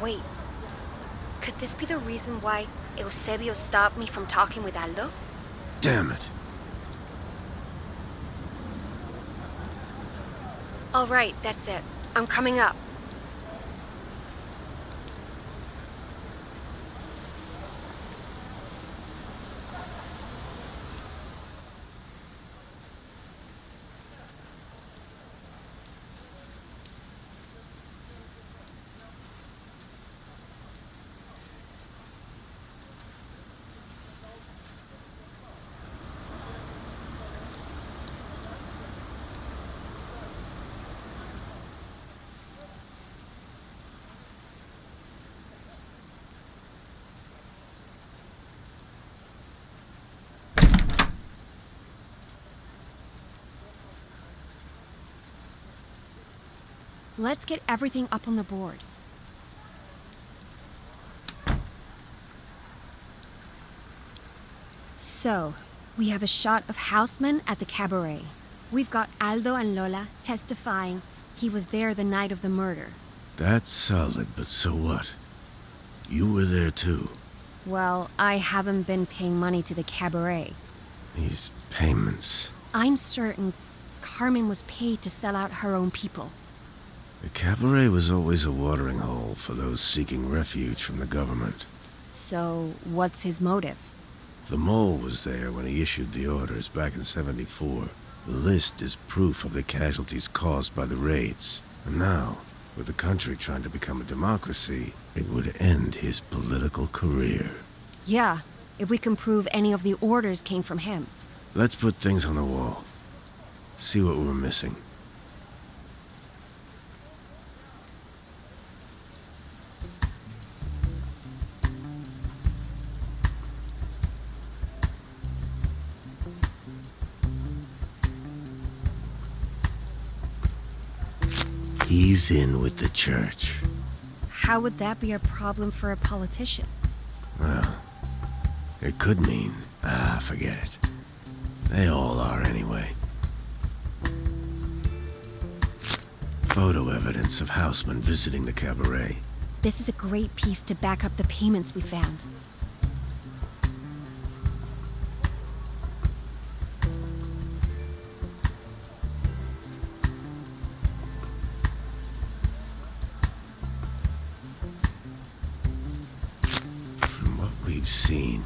Wait. Could this be the reason why Eusebio stopped me from talking with Aldo? Damn it. All right, that's it. I'm coming up. Let's get everything up on the board. So, we have a shot of Houseman at the cabaret. We've got Aldo and Lola testifying he was there the night of the murder. That's solid, but so what? You were there too. Well, I haven't been paying money to the cabaret. These payments. I'm certain Carmen was paid to sell out her own people. The cabaret was always a watering hole for those seeking refuge from the government. So, what's his motive? The mole was there when he issued the orders back in '74. The list is proof of the casualties caused by the raids. And now, with the country trying to become a democracy, it would end his political career. Yeah, if we can prove any of the orders came from him. Let's put things on the wall. See what we're missing. He's in with the church. How would that be a problem for a politician? Well, it could mean... forget it. They all are anyway. Photo evidence of Houseman visiting the cabaret. This is a great piece to back up the payments we found. From what we've seen,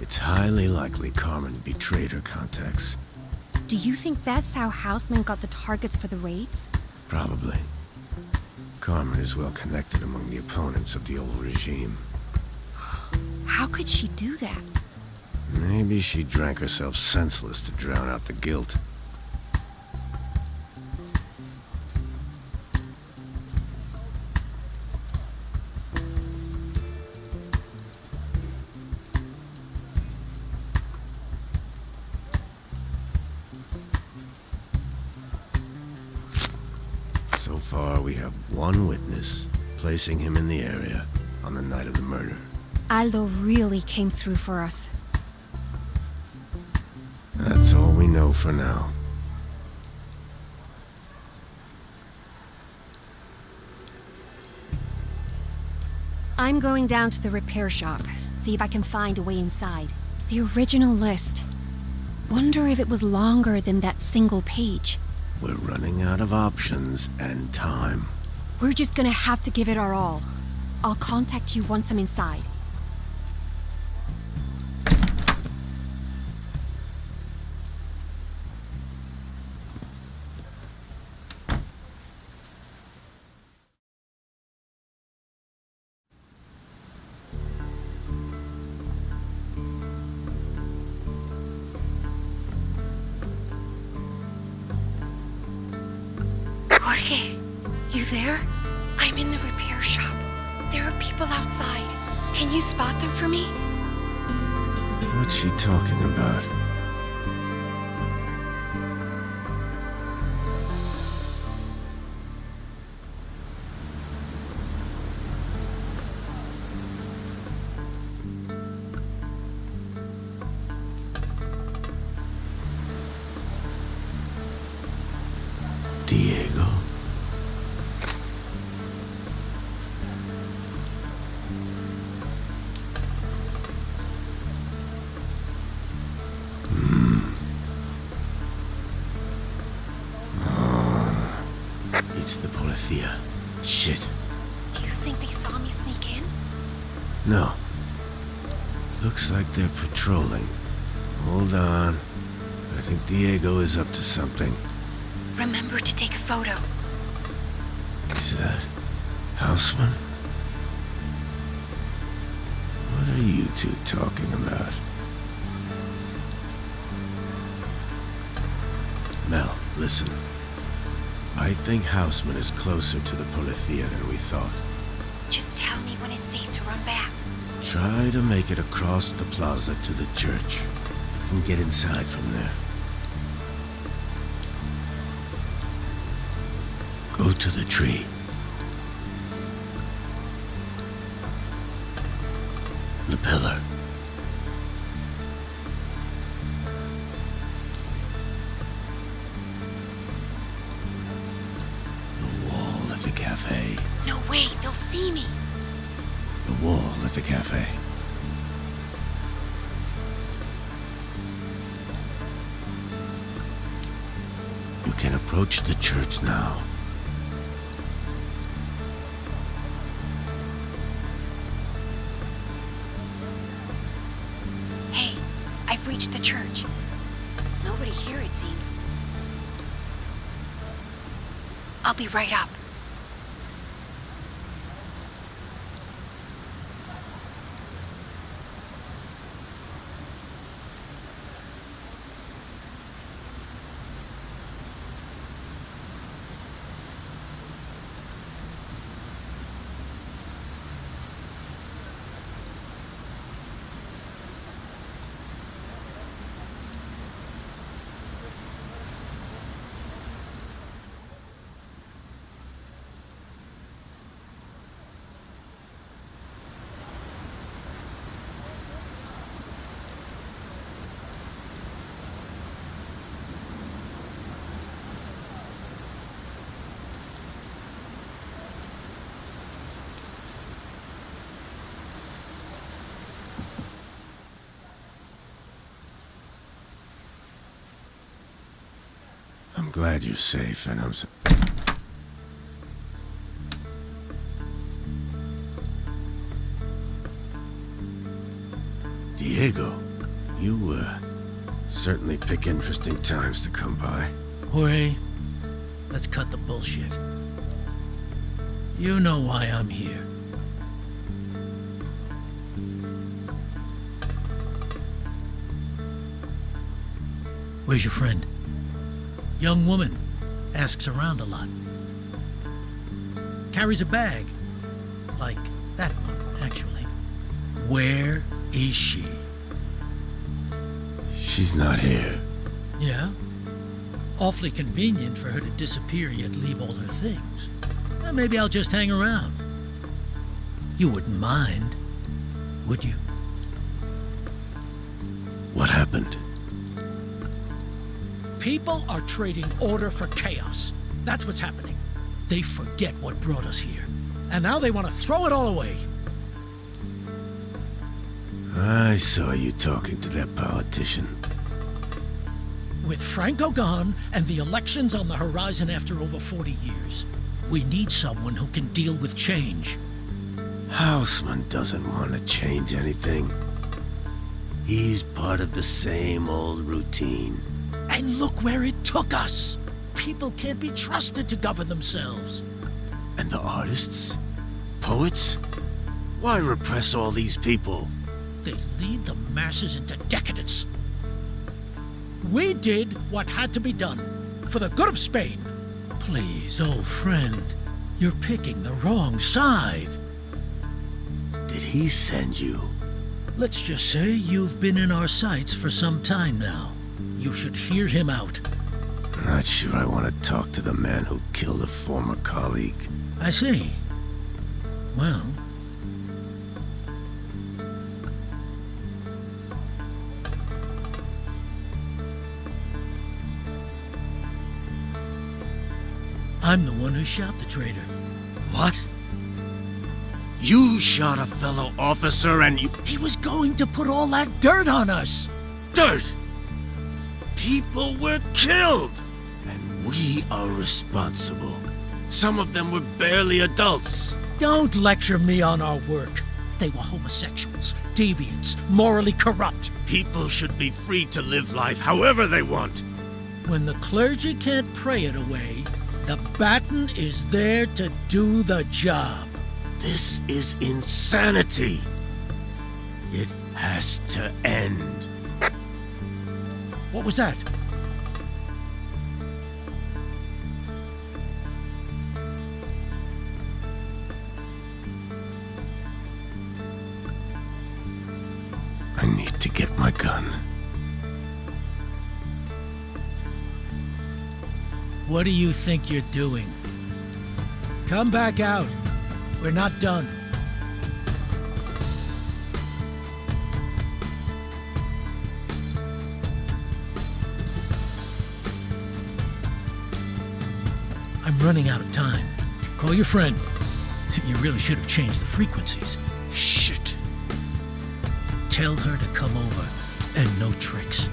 it's highly likely Carmen betrayed her contacts. Do you think that's how Houseman got the targets for the raids? Probably. Carmen is well connected among the opponents of the old regime. How could she do that? Maybe she drank herself senseless to drown out the guilt. So far, we have one witness, placing him in the area on the night of the murder. Aldo really came through for us. That's all we know for now. I'm going down to the repair shop, see if I can find a way inside. The original list. Wonder if it was longer than that single page. We're running out of options and time. We're just gonna have to give it our all. I'll contact you once I'm inside. Jorge, you there? I'm in the repair shop. There are people outside. Can you spot them for me? What's she talking about? Diego? It's the Policía. Shit. Do you think they saw me sneak in? No. Looks like they're patrolling. Hold on. I think Diego is up to something. Remember to take a photo. Is that Houseman? What are you two talking about? Mel, listen. I think Houseman is closer to the Policía than we thought. Just tell me when it's safe to run back. Try to make it across the plaza to the church. You can get inside from there. Go to the tree. The pillar. The wall at the cafe. No way, they'll see me. The wall at the cafe. You can approach the church now. Hey, reached the church. Nobody here, it seems. I'll be right up. I'm glad you're safe, and I'm Diego, you, certainly pick interesting times to come by. Jorge, let's cut the bullshit. You know why I'm here. Where's your friend? Young woman. Asks around a lot. Carries a bag. Like that one, actually. Where is she? She's not here. Yeah? Awfully convenient for her to disappear yet leave all her things. Well, maybe I'll just hang around. You wouldn't mind, would you? What happened? People are trading order for chaos. That's what's happening. They forget what brought us here. And now they want to throw it all away. I saw you talking to that politician. With Franco gone and the elections on the horizon after over 40 years, we need someone who can deal with change. Houseman doesn't want to change anything. He's part of the same old routine. And look where it took us. People can't be trusted to govern themselves. And the artists? Poets? Why repress all these people? They lead the masses into decadence. We did what had to be done, for the good of Spain. Please, old friend, you're picking the wrong side. Did he send you? Let's just say you've been in our sights for some time now. You should hear him out. Not sure I want to talk to the man who killed a former colleague. I see. Well... I'm the one who shot the traitor. What? You shot a fellow officer and you... He was going to put all that dirt on us! Dirt! People were killed! And we are responsible. Some of them were barely adults. Don't lecture me on our work. They were homosexuals, deviants, morally corrupt. People should be free to live life however they want. When the clergy can't pray it away, the baton is there to do the job. This is insanity. It has to end. What was that? I need to get my gun. What do you think you're doing? Come back out. We're not done. I'm running out of time. Call your friend. You really should have changed the frequencies. Shit. Tell her to come over, and no tricks.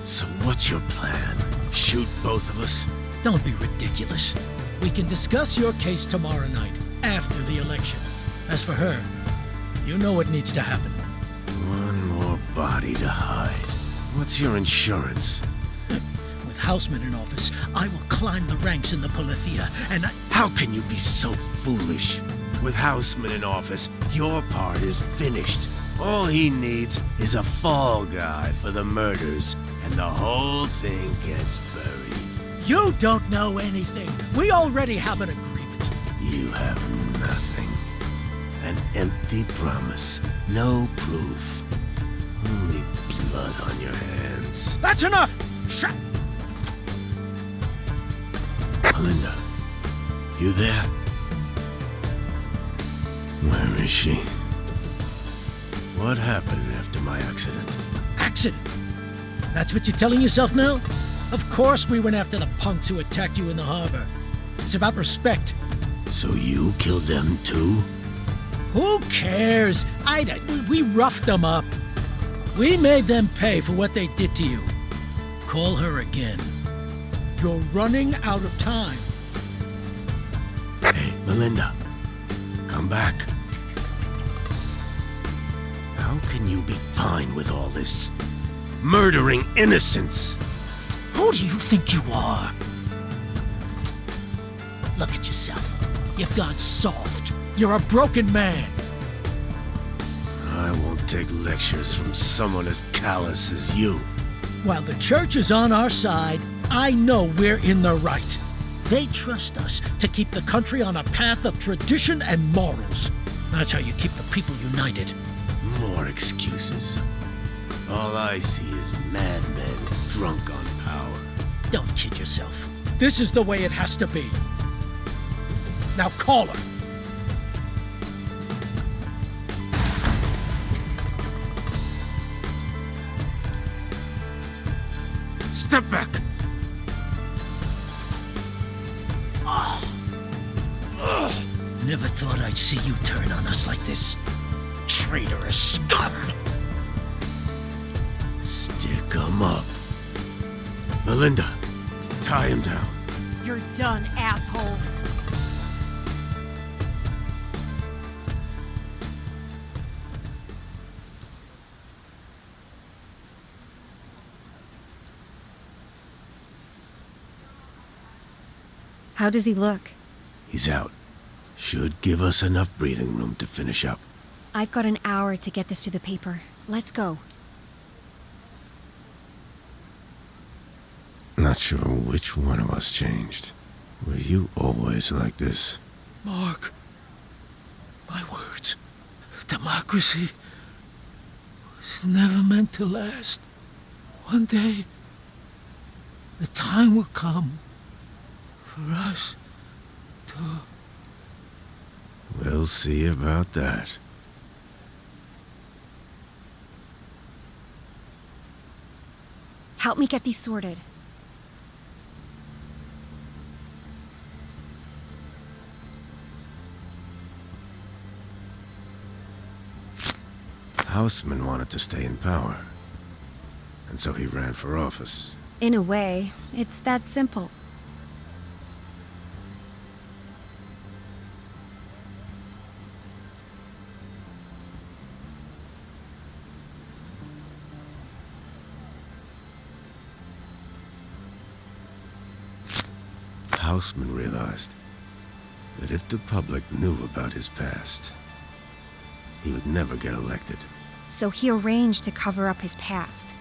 So what's your plan? Shoot both of us? Don't be ridiculous. We can discuss your case tomorrow night, after the election. As for her, you know what needs to happen. One more body to hide. What's your insurance? With Houseman in office, I will climb the ranks in the Polithia, and How can you be so foolish? With Houseman in office, your part is finished. All he needs is a fall guy for the murders, and the whole thing gets buried. You don't know anything. We already have an agreement. You have nothing. An empty promise. No proof. Only blood on your hands. That's enough! Shut! Melinda, you there? Where is she? What happened after my accident? Accident? That's what you're telling yourself now? Of course we went after the punks who attacked you in the harbor. It's about respect. So you killed them too? Who cares? We roughed them up. We made them pay for what they did to you. Call her again. You're running out of time. Hey, Melinda. Come back. How can you be fine with all this? Murdering innocents! Who do you think you are? Look at yourself. You've gone soft. You're a broken man. I won't take lectures from someone as callous as you. While the church is on our side, I know we're in the right. They trust us to keep the country on a path of tradition and morals. That's how you keep the people united. More excuses. All I see is madmen drunk on power. Don't kid yourself. This is the way it has to be. Now call her. Step back! Never thought I'd see you turn on us like this. Traitorous scum! Stick 'em up. Melinda, tie him down. You're done, asshole. How does he look? He's out. Should give us enough breathing room to finish up. I've got an hour to get this to the paper. Let's go. Not sure which one of us changed. Were you always like this? Mark, my words. Democracy was never meant to last. One day, the time will come for us to... We'll see about that. Help me get these sorted. Houseman wanted to stay in power. And so he ran for office. In a way, it's that simple. Houseman realized that if the public knew about his past, he would never get elected. So he arranged to cover up his past.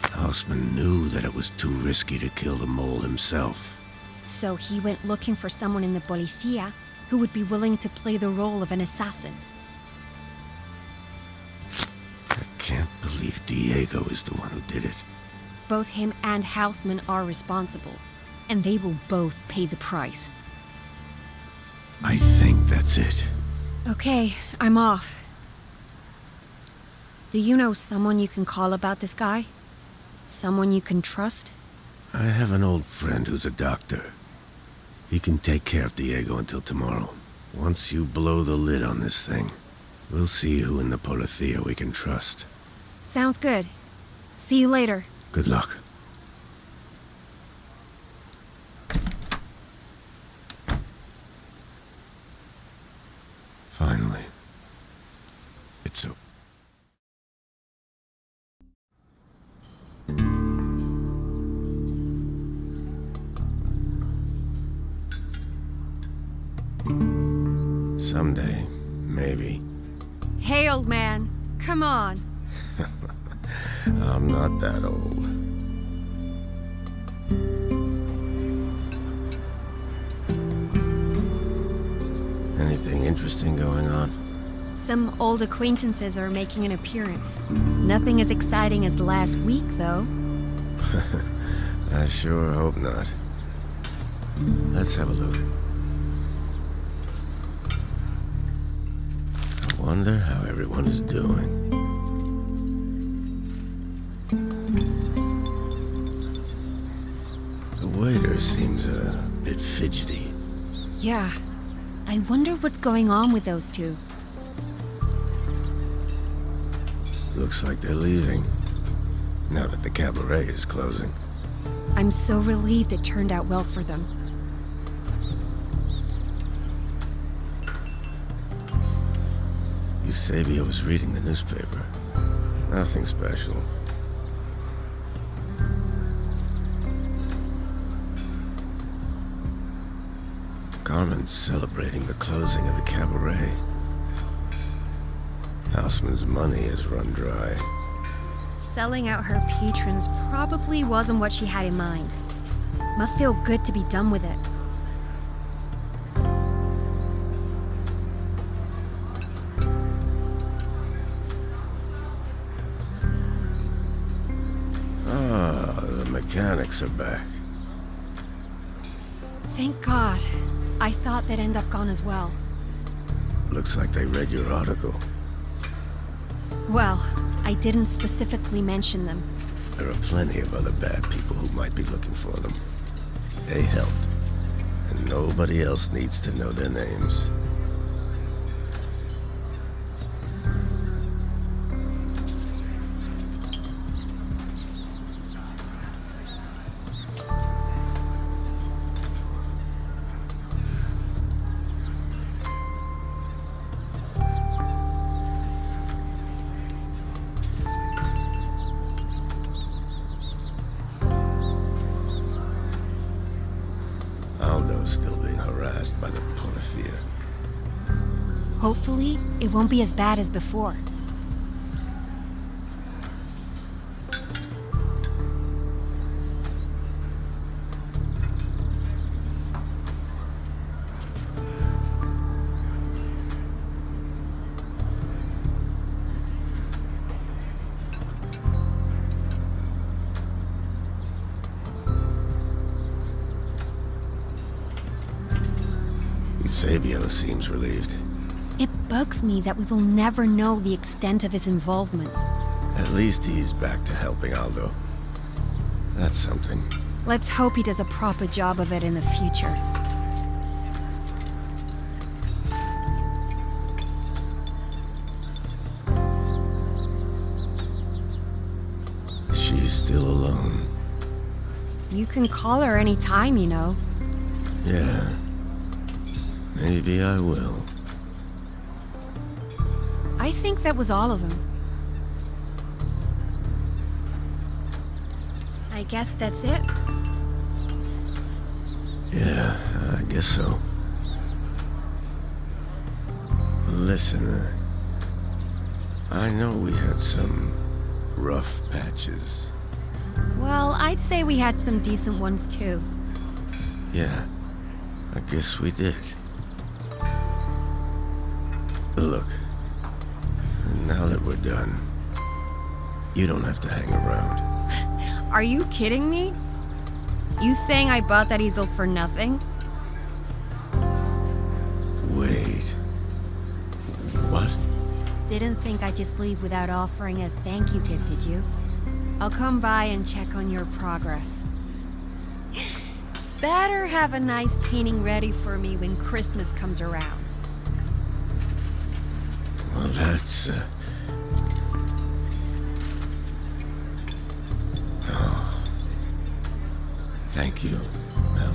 Houseman knew that it was too risky to kill the mole himself. So he went looking for someone in the Policía who would be willing to play the role of an assassin. I can't believe Diego is the one who did it. Both him and Houseman are responsible, and they will both pay the price. I think that's it. Okay, I'm off. Do you know someone you can call about this guy? Someone you can trust? I have an old friend who's a doctor. He can take care of Diego until tomorrow. Once you blow the lid on this thing, we'll see who in the Policía we can trust. Sounds good. See you later. Good luck. Finally. It's a... Someday, maybe. Hey, old man. Come on. I'm not that old. Anything interesting going on? Some old acquaintances are making an appearance. Nothing as exciting as last week, though. I sure hope not. Let's have a look. I wonder how everyone is doing. The waiter seems a bit fidgety. Yeah. I wonder what's going on with those two. Looks like they're leaving, now that the cabaret is closing. I'm so relieved it turned out well for them. Eusebio was reading the newspaper. Nothing special. Carmen's celebrating the closing of the cabaret. Houseman's money has run dry. Selling out her patrons probably wasn't what she had in mind. Must feel good to be done with it. Ah, the mechanics are back. Thank God. I thought they'd end up gone as well. Looks like they read your article. Well, I didn't specifically mention them. There are plenty of other bad people who might be looking for them. They helped, and nobody else needs to know their names. Aldo's still being harassed by the Polyphia. Hopefully, it won't be as bad as before. Eusebio seems relieved. It bugs me that we will never know the extent of his involvement. At least he's back to helping Aldo. That's something. Let's hope he does a proper job of it in the future. She's still alone. You can call her any time, you know. Yeah. Maybe I will. I think that was all of them. I guess that's it. Yeah, I guess so. Listen, I know we had some rough patches. Well, I'd say we had some decent ones too. Yeah, I guess we did. Look, now that we're done, you don't have to hang around. Are you kidding me? You saying I bought that easel for nothing? Wait. What? Didn't think I'd just leave without offering a thank you gift, did you? I'll come by and check on your progress. Better have a nice painting ready for me when Christmas comes around. Well, that's, Oh. Thank you, Mel.